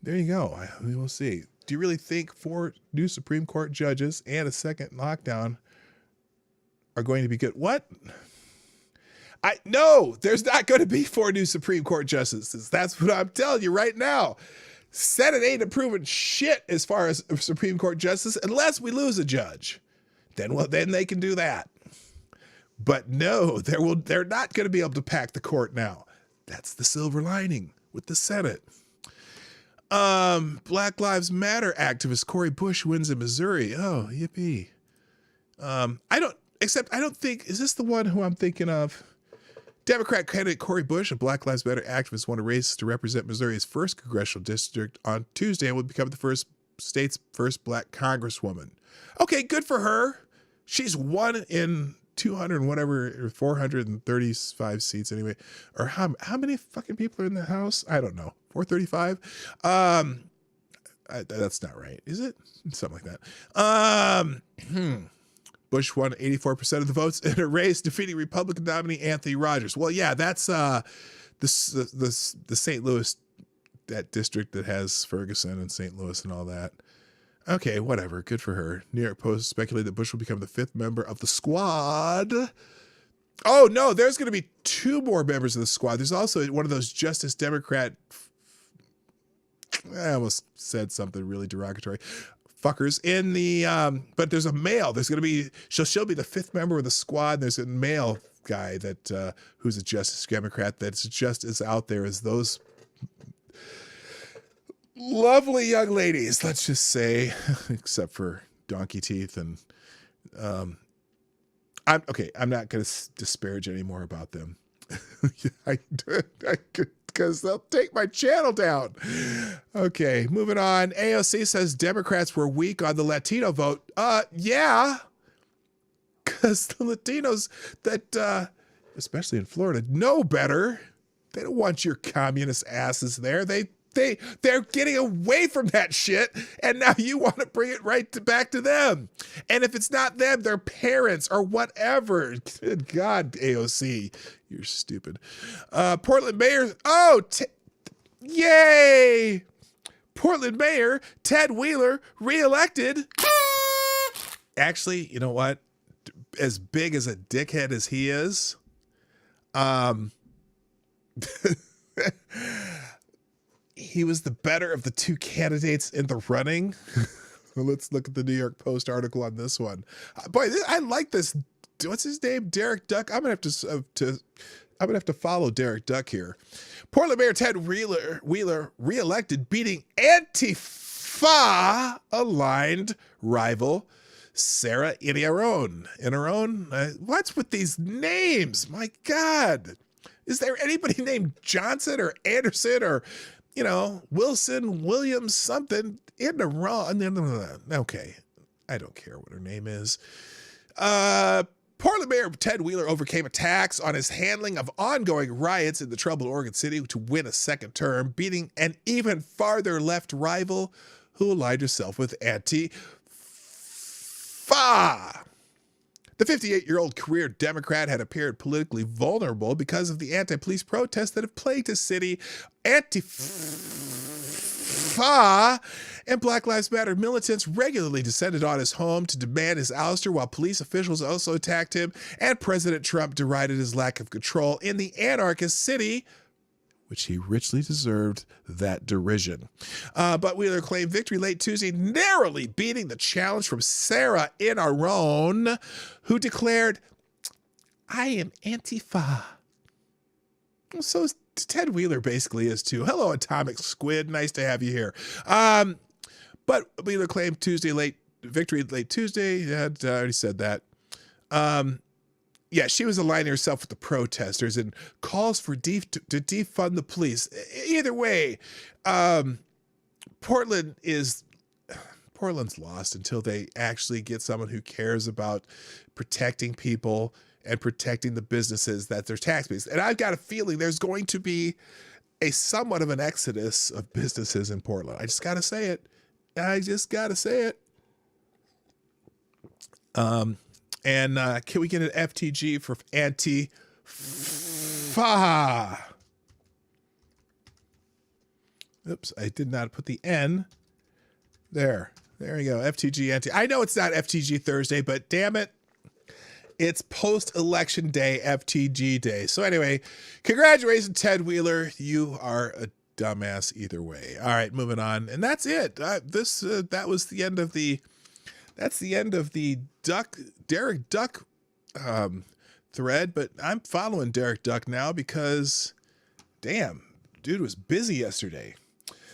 you go. We will see. Do you really think 4 new Supreme Court judges and a second lockdown are going to be good? What? No, there's not going to be 4 new Supreme Court justices. That's what I'm telling you right now. Senate ain't improving shit as far as Supreme Court justice unless we lose a judge. Then they can do that. But no, they're not going to be able to pack the court now. That's the silver lining with the Senate. Black Lives Matter activist Cori Bush wins in Missouri. Oh, yippee. I don't think, is this the one who I'm thinking of? Democrat candidate Cori Bush, a Black Lives Matter activist, won a race to represent Missouri's 1st congressional district on Tuesday and will become the state's first black congresswoman. Okay, good for her. She's won in 200 and whatever, or 435 seats anyway. Or how many fucking people are in the House? I don't know. 435? That's not right. Is it? Something like that. Bush won 84% of the votes in a race, defeating Republican nominee Anthony Rogers. Well, yeah, that's the St. Louis, that district that has Ferguson and St. Louis and all that. Okay, whatever. Good for her. New York Post speculated that Bush will become the 5th member of the squad. Oh, no, there's going to be 2 more members of the squad. There's also one of those Justice Democrat, I almost said something really derogatory, fuckers in the, but there's a male. There's going to be, she'll be the 5th member of the squad. There's a male guy that, who's a Justice Democrat that's just as out there as those lovely young ladies, let's just say, except for Donkey Teeth. And I'm not going to disparage any more about them. Because they'll take my channel down. Okay, moving on. AOC says Democrats were weak on the Latino vote. Yeah, because the Latinos that, especially in Florida, know better. They don't want your communist asses there. They're getting away from that shit, and now you want to bring it back to them. And if it's not them, their parents or whatever. Good God, AOC, you're stupid. Portland Mayor, yay! Portland Mayor Ted Wheeler reelected. Actually, you know what? As big as a dickhead as he is, he was the better of the 2 candidates in the running. Let's look at the New York Post article on this one. Boy, I like this. What's his name? Derek Duck. I'm gonna have to follow Derek Duck here. Portland Mayor Ted Wheeler reelected, beating Antifa aligned rival Sarah Irizarry. What's with these names? My God, is there anybody named Johnson or Anderson or Wilson, Williams, something in the wrong? Okay. I don't care what her name is. Portland Mayor Ted Wheeler overcame attacks on his handling of ongoing riots in the troubled Oregon City to win a 2nd term, beating an even farther left rival who aligned herself with Antifa. The 58-year-old career Democrat had appeared politically vulnerable because of the anti-police protests that have plagued his city. Antifa and Black Lives Matter militants regularly descended on his home to demand his ouster, while police officials also attacked him, and President Trump derided his lack of control in the anarchist city, which he richly deserved that derision. But Wheeler claimed victory late Tuesday, narrowly beating the challenge from Sarah Inaron, who declared, "I am Antifa." So Ted Wheeler basically is too. Hello, Atomic Squid. Nice to have you here. But Wheeler claimed victory late Tuesday. I already said that. Yeah, she was aligning herself with the protesters and calls for to defund the police. Either way, Portland's lost until they actually get someone who cares about protecting people and protecting the businesses that they're tax based. And I've got a feeling there's going to be a somewhat of an exodus of businesses in Portland. I just got to say it. And can we get an FTG for Antifa? Oops, I did not put the N. There you go. FTG anti. I know it's not FTG Thursday, but damn it, it's post-election day, FTG day. So anyway, congratulations, Ted Wheeler. You are a dumbass either way. All right, moving on, and that's it. That was the end of the. That's the end of the Derek Duck thread, but I'm following Derek Duck now because, damn, dude was busy yesterday.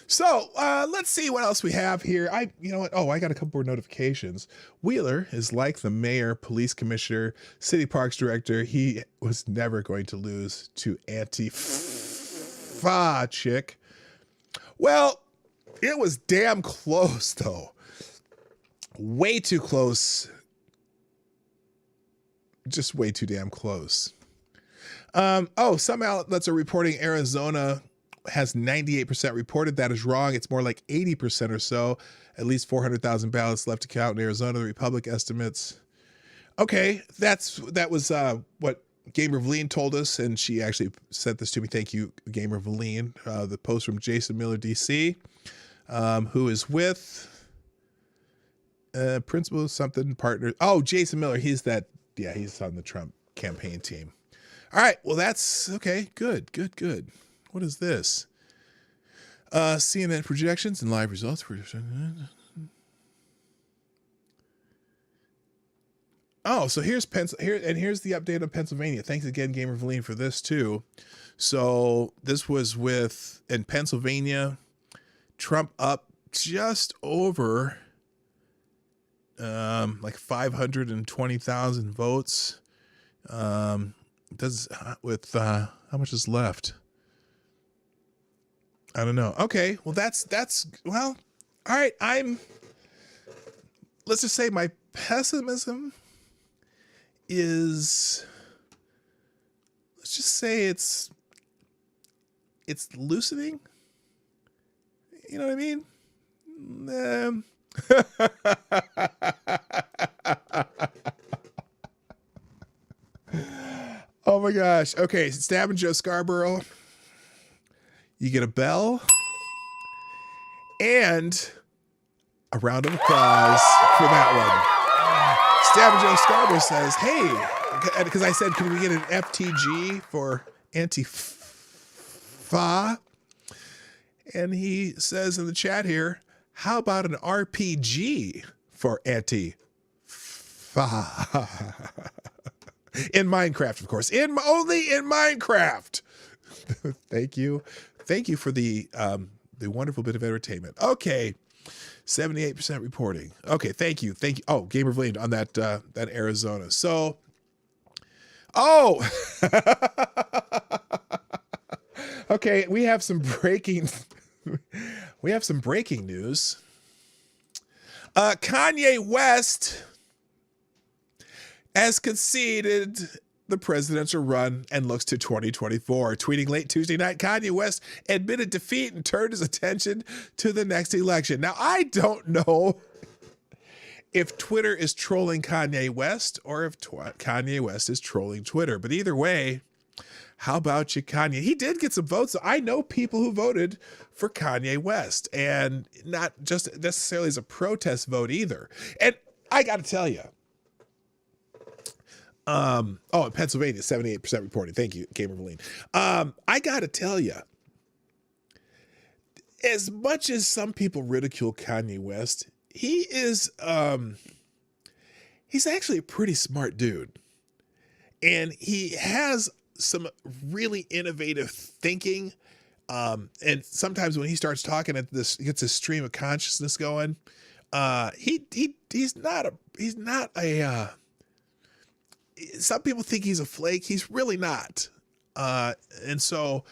So let's see what else we have here. You know what? Oh, I got a couple more notifications. Wheeler is like the mayor, police commissioner, city parks director. He was never going to lose to Antifa chick. Well, it was damn close though. Way too close. Just way too damn close. Some outlets are reporting Arizona has 98% reported. That is wrong. It's more like 80% or so. At least 400,000 ballots left to count in Arizona, the Republic estimates. Okay, that was what Gamer Valine told us, and she actually sent this to me. Thank you, Gamer Valine. The post from Jason Miller, DC, who is with... principal something partner. Oh, Jason Miller. He's on the Trump campaign team. All right. Well, that's okay. Good. What is this? CNN projections and live results. Oh, so here's here's the update on Pennsylvania. Thanks again, Gamer Valine, for this too. So this was in Pennsylvania, Trump up just over like 520,000 votes. How much is left? I don't know. Okay, well all right. Let's just say my pessimism is, let's just say it's loosening. You know what I mean? Oh my gosh. Okay, Stab and Joe Scarborough. You get a bell and a round of applause for that one. Stab and Joe Scarborough says, hey, because I said, can we get an FTG for Antifa? And he says in the chat here, how about an RPG for Antifa? In Minecraft, of course. Only in Minecraft. Thank you for the wonderful bit of entertainment. Okay, 78% reporting. Okay, thank you. Oh, Gamer Valine on that Arizona. So, okay, we have some breaking news. Kanye West has conceded the presidential run and looks to 2024. Tweeting late Tuesday night, Kanye West admitted defeat and turned his attention to the next election. Now, I don't know if Twitter is trolling Kanye West or if Kanye West is trolling Twitter. But either way, how about you, Kanye? He did get some votes. So I know people who voted for Kanye West, and not just necessarily as a protest vote either. And I got to tell you, in Pennsylvania, 78% reported. Thank you, Gamer Valine. I got to tell you, as much as some people ridicule Kanye West, he is, he's actually a pretty smart dude. And he has some really innovative thinking. And sometimes when he starts talking at this, gets a stream of consciousness going. He's not a, some people think he's a flake. He's really not. And so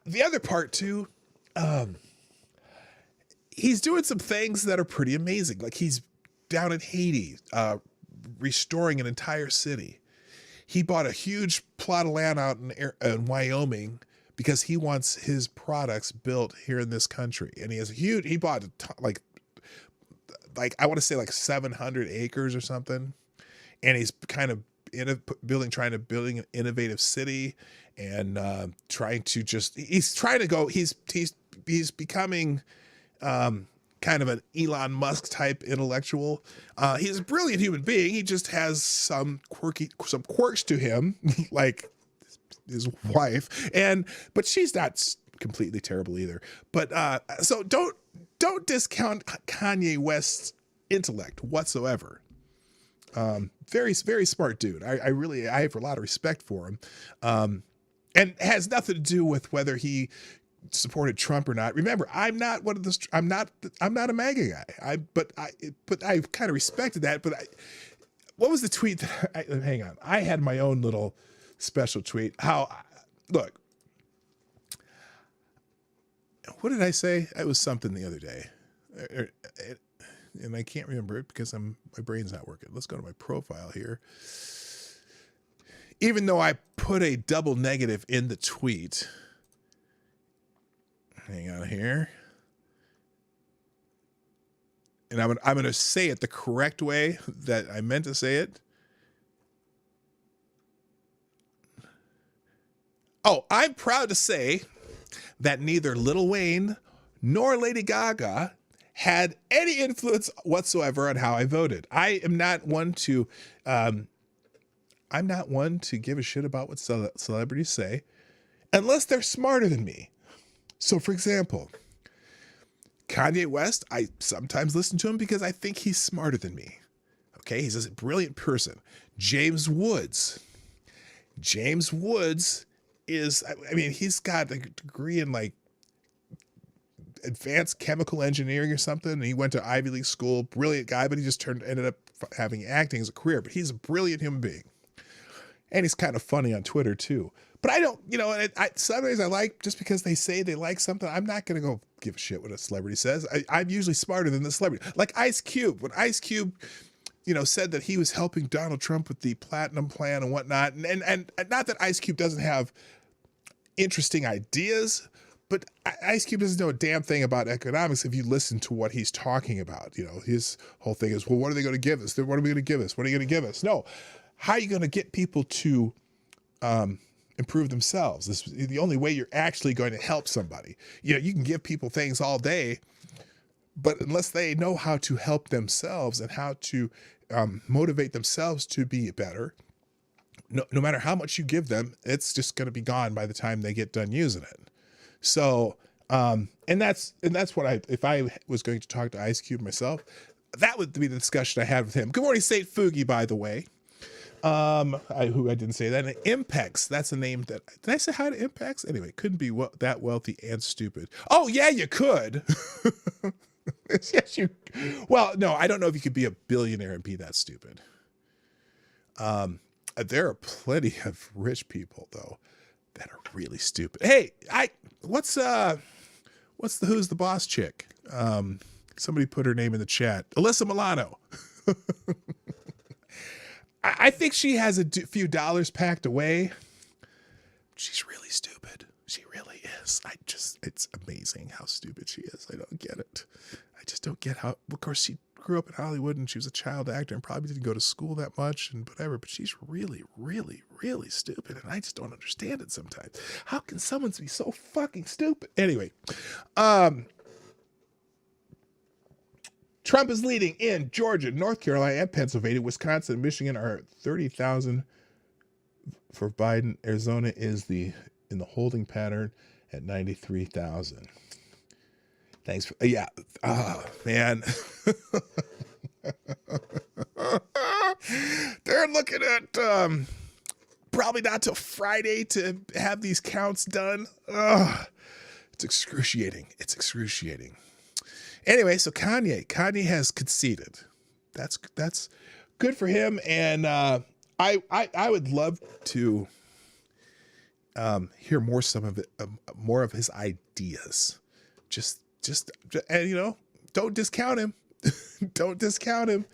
the other part too, he's doing some things that are pretty amazing. Like he's down in Haiti, restoring an entire city. He bought a huge plot of land out in Wyoming because he wants his products built here in this country. And he bought like I want to say like 700 acres or something. And he's kind of trying to build an innovative city and he's becoming kind of an Elon Musk type intellectual. He's a brilliant human being. He just has some quirks to him, like his wife, but she's not completely terrible either. But so don't discount Kanye West's intellect whatsoever. Very, very smart dude. I have a lot of respect for him. And it has nothing to do with whether he supported Trump or not. Remember, I'm not a MAGA guy. But I kind of respected that. But what was the tweet hang on. I had my own little special tweet. Look, what did I say? It was something the other day. And I can't remember it because my brain's not working. Let's go to my profile here. Even though I put a double negative in the tweet, hang on here. And I'm going to say it the correct way that I meant to say it. Oh, I'm proud to say that neither Lil Wayne nor Lady Gaga had any influence whatsoever on how I voted. I'm not one to give a shit about what celebrities say unless they're smarter than me. So for example, Kanye West, I sometimes listen to him because I think he's smarter than me. Okay, he's a brilliant person. James Woods is, he's got a degree in like advanced chemical engineering or something, and he went to Ivy League school. Brilliant guy, but he just ended up having acting as a career. But he's a brilliant human being, and he's kind of funny on Twitter too. But I don't, sometimes I like, just because they say they like something, I'm not going to go give a shit what a celebrity says. I'm usually smarter than the celebrity. Like Ice Cube, when Ice Cube, said that he was helping Donald Trump with the platinum plan and whatnot, and not that Ice Cube doesn't have interesting ideas, but Ice Cube doesn't know a damn thing about economics if you listen to what he's talking about. His whole thing is, well, what are they going to give us? What are we going to give us? What are you going to give us? No. How are you going to get people to improve themselves? This is the only way you're actually going to help somebody. You can give people things all day, but unless they know how to help themselves and how to motivate themselves to be better, no matter how much you give them, it's just going to be gone by the time they get done using it. So, and that's what if I was going to talk to Ice Cube myself, that would be the discussion I had with him. Good morning, St. Foogie, by the way. I didn't say that. And Impex, that's a name that, did I say hi to Impex? Anyway, couldn't be that wealthy and stupid. Oh yeah, you could. Yes, well, no, I don't know if you could be a billionaire and be that stupid. There are plenty of rich people though that are really stupid. Hey, what's the Who's the Boss chick? Somebody put her name in the chat. Alyssa Milano. I think she has a few dollars packed away. She's really stupid. She really is. It's amazing how stupid she is. I don't get it. I just don't get how, of course grew up in Hollywood and she was a child actor and probably didn't go to school that much and whatever, but she's really, really, really stupid. And I just don't understand it sometimes. How can someone be so fucking stupid? Anyway, Trump is leading in Georgia, North Carolina, and Pennsylvania. Wisconsin and Michigan are 30,000 for Biden. Arizona is in the holding pattern at 93,000. Thanks for, yeah. Man. They're looking at probably not till Friday to have these counts done. It's excruciating. It's excruciating. Anyway, so Kanye has conceded. That's good for him, and I would love to hear more of his ideas. Just and don't discount him. Don't discount him.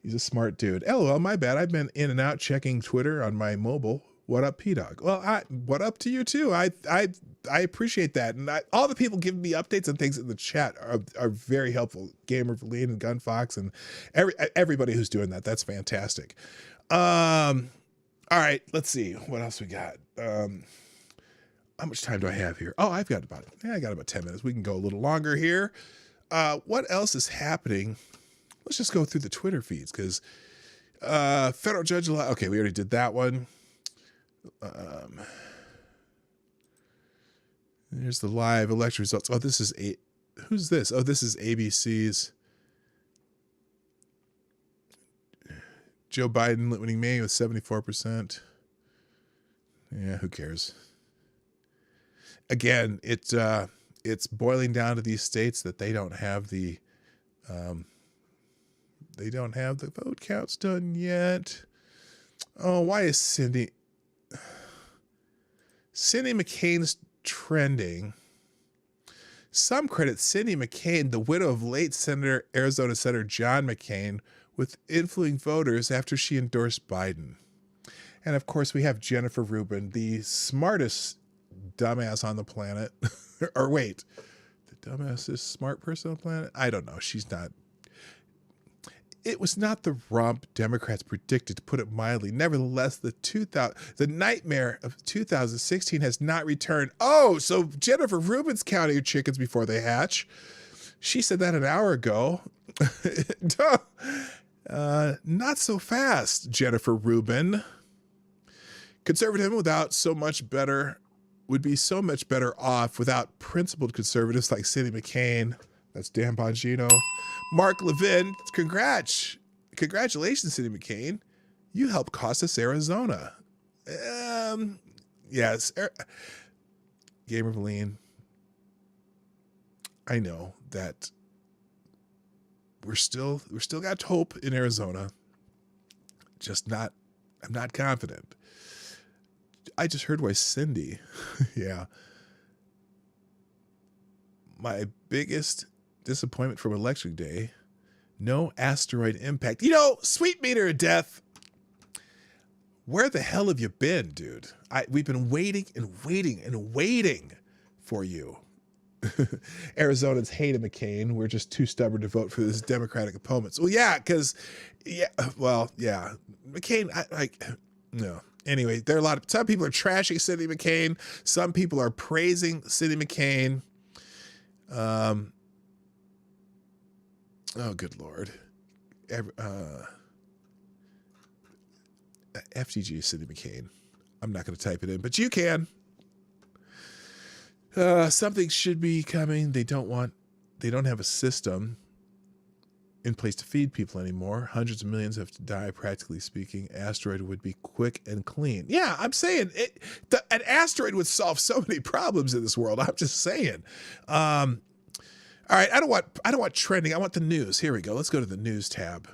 He's a smart dude. LOL, my bad. I've been in and out checking Twitter on my mobile. What up, PDawg? Well, what up to you too? I appreciate that, and all the people giving me updates and things in the chat are very helpful. Gamer Verleen and Gunfox and everybody who's doing that. That's fantastic. All right, let's see what else we got. How much time do I have here? Oh, I got about 10 minutes. We can go a little longer here. What else is happening? Let's just go through the Twitter feeds because federal judge. Okay, we already did that one. Here's the live election results. Oh, this is who's this? Oh, this is ABC's Joe Biden winning May with 74%. Yeah, who cares? Again, it's boiling down to these states that they don't have the vote counts done yet. Oh, why is Cindy McCain's trending? Some credit Cindy McCain, the widow of late Arizona Senator John McCain, with influencing voters after she endorsed Biden. And of course, we have Jennifer Rubin, the smartest dumbass on the planet. Or wait, the dumbest smart person on the planet? I don't know. She's not. It was not the romp Democrats predicted, to put it mildly. Nevertheless, the nightmare of 2016 has not returned. Oh, so Jennifer Rubin's counting your chickens before they hatch. She said that an hour ago. Not so fast, Jennifer Rubin. Conservatism would be so much better off without principled conservatives like Cindy McCain. That's Dan Bongino. Mark Levin, congratulations, Cindy McCain. You helped cost us Arizona. Yes. Gamer Verleen, I know that we're still got hope in Arizona. I'm not confident. I just heard why Cindy. Yeah. My biggest disappointment from election day, no asteroid impact. Sweet meter of death. Where the hell have you been, dude? We've been waiting and waiting and waiting for you. Arizonans hate McCain. We're just too stubborn to vote for his Democratic opponents. Well, yeah, because, McCain, no. Anyway, some people are trashing Cindy McCain. Some people are praising Cindy McCain. Oh, good Lord. FTG Cindy McCain. I'm not going to type it in, but you can. Something should be coming. They don't have a system in place to feed people anymore. Hundreds of millions have to die, practically speaking. Asteroid would be quick and clean. Yeah, I'm saying an asteroid would solve so many problems in this world. I'm just saying. All right, I don't want trending. I want the news. Here we go. Let's go to the news tab.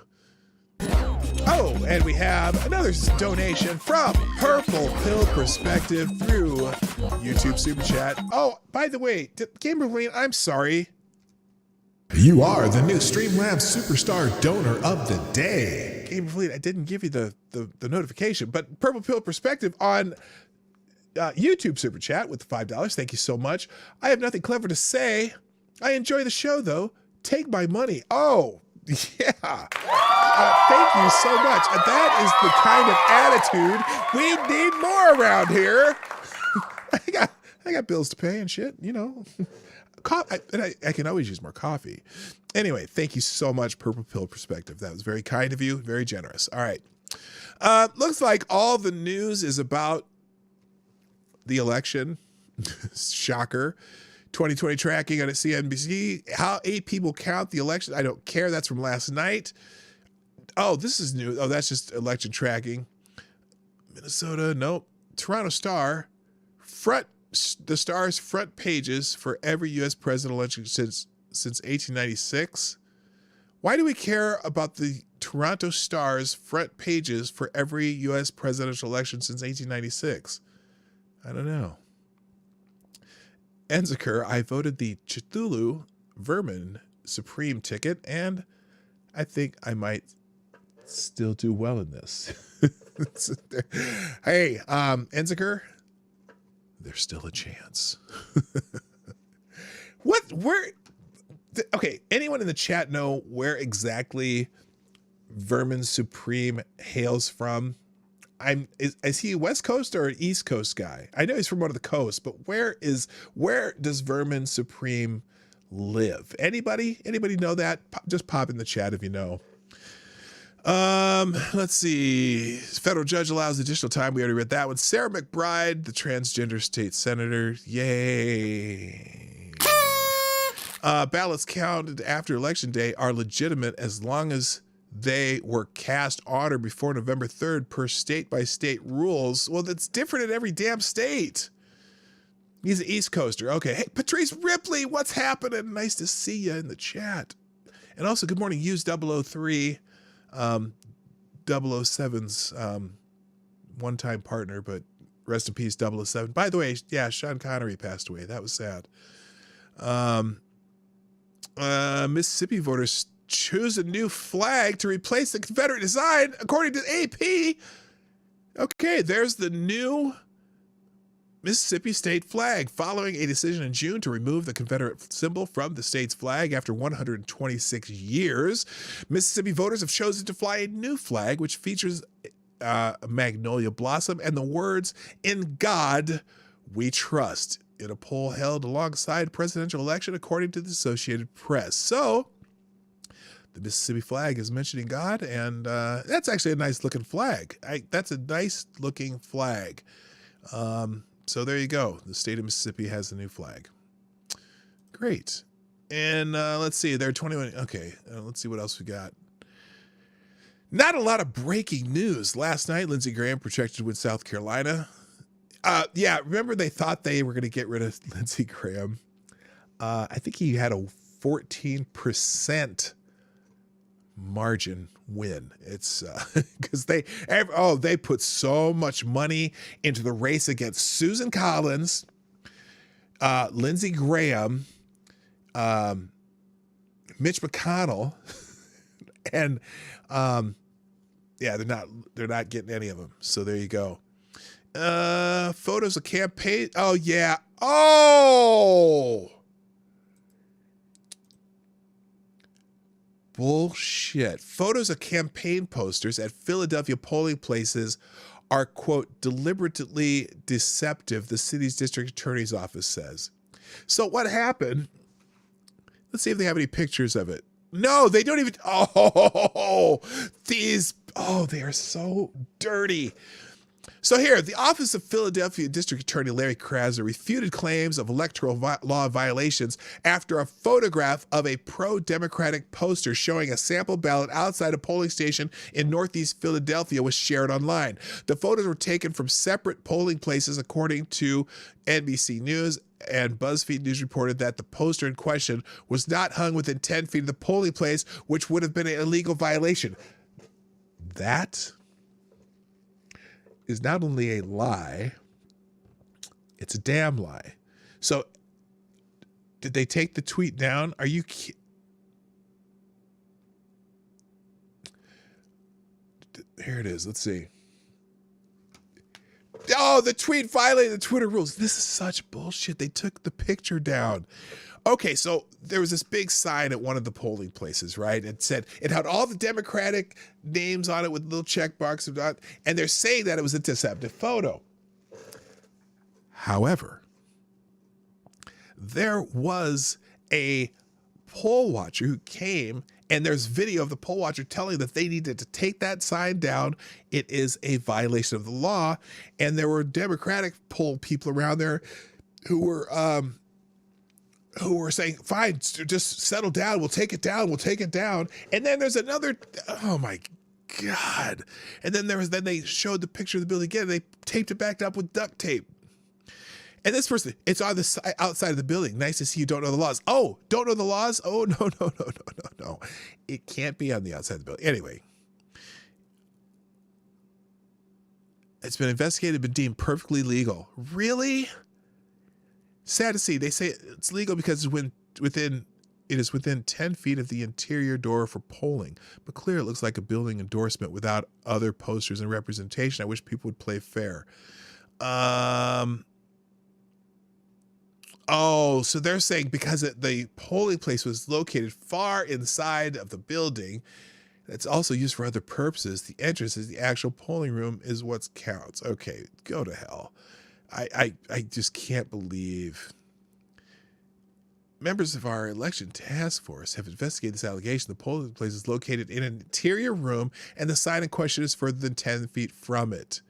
Oh, and we have another donation from Purple Pill Perspective through YouTube Super Chat. Oh, by the way, Gamer Verleen, I'm sorry. You are the new Streamlabs Superstar Donor of the Day. Gamer Verleen, I didn't give you the notification, but Purple Pill Perspective on YouTube Super Chat with the $5. Thank you so much. I have nothing clever to say. I enjoy the show, though. Take my money. Oh, Yeah. Thank you so much. That is the kind of attitude we need more around here. I got bills to pay and shit, you know. I can always use more coffee. Anyway, thank you so much, Purple Pill Perspective. That was very kind of you, very generous. All right. Looks like all the news is about the election. Shocker. 2020 tracking on CNBC. How 8 people count the election. I don't care. That's from last night. Oh, this is new. Oh, that's just election tracking. Minnesota. Nope. Toronto Star. The Star's front pages for every U.S. presidential election since 1896. Why do we care about the Toronto Star's front pages for every U.S. presidential election since 1896? I don't know. Enziker, I voted the Cthulhu Vermin Supreme ticket, and I think I might still do well in this. Hey, Enziker, there's still a chance. Okay, anyone in the chat know where exactly Vermin Supreme hails from? Is he a West Coast or an East Coast guy? I know he's from one of the coasts, but where does Vermin Supreme live? Anybody know that? Just pop in the chat if you know. Let's see. Federal judge allows additional time. We already read that one. Sarah McBride, the transgender state senator. Yay. Ballots counted after election day are legitimate as long as they were cast on or before November 3rd per state-by-state rules. Well, that's different in every damn state. He's an East Coaster. Okay. Hey, Patrice Ripley, what's happening? Nice to see you in the chat. And also, good morning, Use 003, 007's one-time partner, but rest in peace, 007. By the way, yeah, Sean Connery passed away. That was sad. Mississippi voters choose a new flag to replace the Confederate design, according to AP. Okay, there's the new Mississippi state flag, following a decision in June to remove the Confederate symbol from the state's flag after 126 years. Mississippi voters have chosen to fly a new flag, which features a magnolia blossom and the words, "In God We Trust," in a poll held alongside presidential election, according to the Associated Press. So the Mississippi flag is mentioning God, and that's actually a nice looking flag. That's a nice looking flag. So there you go. The state of Mississippi has a new flag. Great. And let's see, there are 21. Okay, let's see what else we got. Not a lot of breaking news. Last night, Lindsey Graham projected to win South Carolina. Yeah, remember they thought they were going to get rid of Lindsey Graham. I think he had a 14% margin win. It's because they put so much money into the race against Susan Collins, Lindsey Graham, Mitch McConnell, and yeah, they're not getting any of them. So there you go. Photos of campaign. Oh yeah. Oh. Bullshit. Photos of campaign posters at Philadelphia polling places are, quote, deliberately deceptive, the city's district attorney's office says. So what happened? Let's see if they have any pictures of it. No, they don't even. Oh, they are so dirty. So here, the Office of Philadelphia District Attorney Larry Krasner refuted claims of electoral law violations after a photograph of a pro-democratic poster showing a sample ballot outside a polling station in Northeast Philadelphia was shared online. The photos were taken from separate polling places, according to NBC News, and BuzzFeed News reported that the poster in question was not hung within 10 feet of the polling place, which would have been an illegal violation. That is not only a lie, it's a damn lie. So did they take the tweet down? Are you here it is. Let's see. Oh, the tweet violated the Twitter rules. This is such bullshit. They took the picture down. Okay, so there was this big sign at one of the polling places, right? It said it had all the Democratic names on it with little check marks, and they're saying that it was a deceptive photo. However, there was a poll watcher who came, and there's video of the poll watcher telling that they needed to take that sign down. It is a violation of the law, and there were Democratic poll people around there who were saying, fine, just settle down. We'll take it down. We'll take it down. And then there's another, oh my God. And then then they showed the picture of the building again. They taped it back up with duct tape. And this person, it's on the outside of the building. Nice to see you don't know the laws. Oh, don't know the laws? Oh, no. It can't be on the outside of the building. Anyway. It's been investigated, been deemed perfectly legal. Really? Sad to see. They say it's legal because it is within 10 feet of the interior door for polling. But clearly it looks like a building endorsement without other posters and representation. I wish people would play fair. Oh, so they're saying because the polling place was located far inside of the building, it's also used for other purposes. The entrance is the actual polling room is what counts. Okay, go to hell. I just can't believe. Members of our election task force have investigated this allegation. The polling place is located in an interior room, and the sign in question is further than 10 feet from it.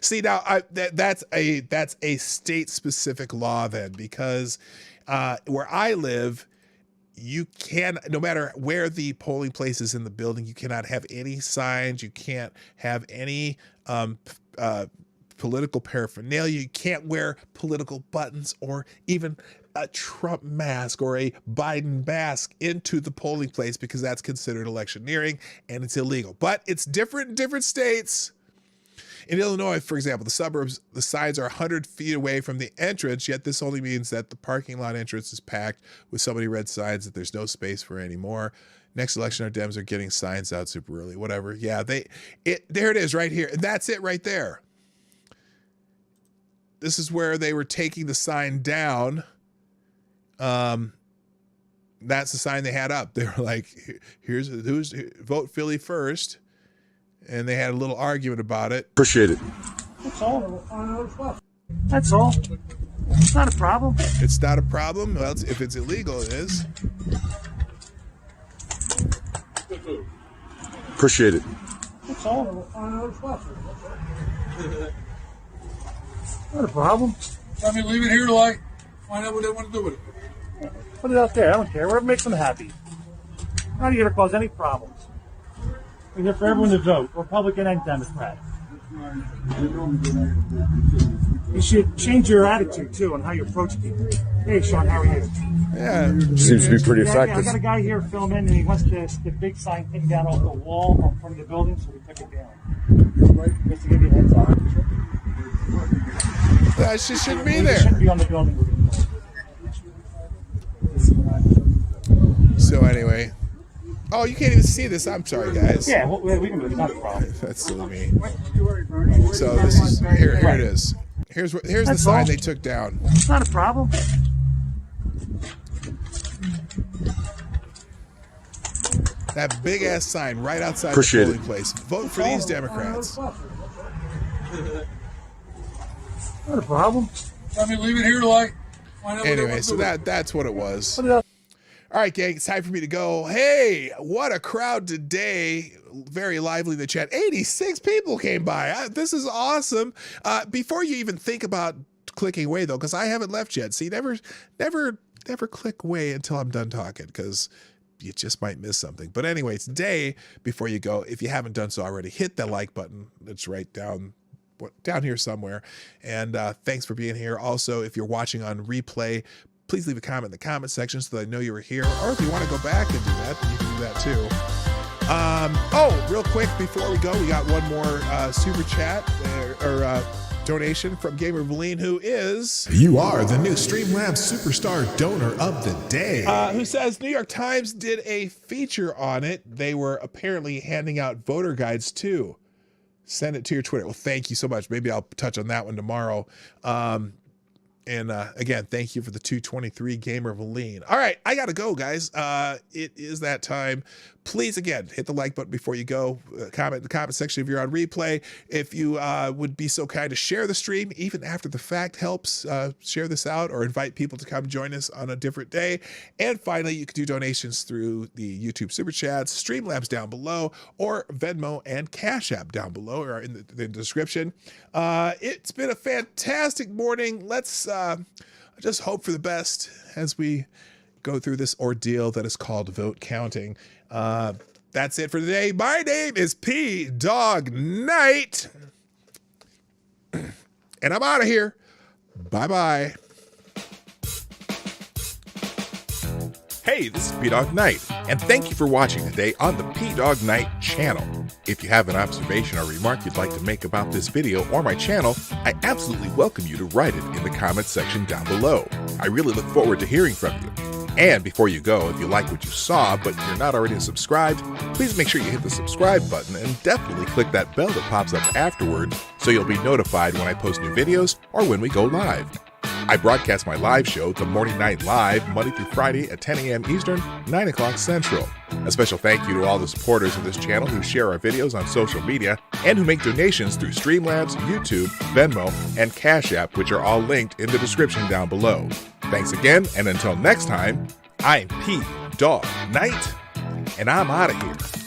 See, now that's a state-specific law then, because where I live, you can, no matter where the polling place is in the building, you cannot have any signs. You can't have any political paraphernalia. You can't wear political buttons or even a Trump mask or a Biden mask into the polling place, because that's considered electioneering and it's illegal. But it's different in different states. In Illinois, for example, the suburbs, the signs are 100 feet away from the entrance, yet this only means that the parking lot entrance is packed with so many red signs that there's no space for any more. Next election, our Dems are getting signs out super early, whatever. Yeah, there it is right here. And that's it right there. This is where they were taking the sign down. That's the sign they had up. They were like, here's who's vote Philly first. And they had a little argument about it. Appreciate it. That's all. That's all. It's not a problem. It's not a problem. Well, if it's illegal, it is. Appreciate it. That's all. Not a problem. I mean, leave it here, like, find out what they want to do with it. Put it out there. I don't care. Whatever makes them happy. I'm not here to cause any problems. We're here for everyone to vote, Republican and Democrat. You should change your attitude, too, on how you approach people. Hey, Sean, how are you? Yeah. Seems to be pretty Yeah, effective. I got a guy here filming, and he wants the big sign taken down off the wall in front of the building, so we took it down. Just to give you a heads up. That shouldn't be It there. shouldn't be on the building. So anyway. Oh, you can't even see this. I'm sorry, guys. Yeah, we can move it. Not a problem. That's silly me. So this is here it is. Here's the sign they took down. It's not a problem. That big ass sign right outside Appreciate the polling place. Vote for these Democrats. Not a problem. I mean, leave it here, like, find out what they Anyway, want to so do with it. that's what it was. Put it out. All right, gang, it's time for me to go. Hey, what a crowd today. Very lively in the chat. 86 people came by. This is awesome. Before you even think about clicking away, though, because I haven't left yet. See, never click away until I'm done talking, because you just might miss something. But anyway, today, before you go, if you haven't done so already, hit that like button. It's right down here somewhere. And thanks for being here. Also, if you're watching on replay, please leave a comment in the comment section so that I know you were here. Or if you want to go back and do that, then you can do that too. Oh, real quick before we go, we got one more super chat or donation from Gamer Valine, who is... You are the new Streamlabs Superstar Donor of the Day. who says New York Times did a feature on it. They were apparently handing out voter guides too. Send it to your Twitter. Well, thank you so much. Maybe I'll touch on that one tomorrow. And again, thank you for the 223 Gamer Valine. All right, I got to go, guys. It is that time. Please, again, hit the like button before you go. Comment in the comment section if you're on replay. If you would be so kind to share the stream, even after the fact helps, share this out or invite people to come join us on a different day. And finally, you can do donations through the YouTube Super Chats, Streamlabs down below, or Venmo and Cashapp down below or in the description. It's been a fantastic morning. Let's just hope for the best as we go through this ordeal that is called vote counting. That's it for today. My name is Dawg Knight, and I'm out of here. Bye-bye. Hey, this is Dawg Knight, and thank you for watching today on the Dawg Knight channel. If you have an observation or remark you'd like to make about this video or my channel, I absolutely welcome you to write it in the comments section down below. I really look forward to hearing from you. And before you go, if you like what you saw but you're not already subscribed, please make sure you hit the subscribe button and definitely click that bell that pops up afterward so you'll be notified when I post new videos or when we go live. I broadcast my live show, The Morning Night Live, Monday through Friday at 10 a.m. Eastern, 9 o'clock Central. A special thank you to all the supporters of this channel who share our videos on social media and who make donations through Streamlabs, YouTube, Venmo, and Cash App, which are all linked in the description down below. Thanks again, and until next time, I'm Dawg Knight, and I'm out of here.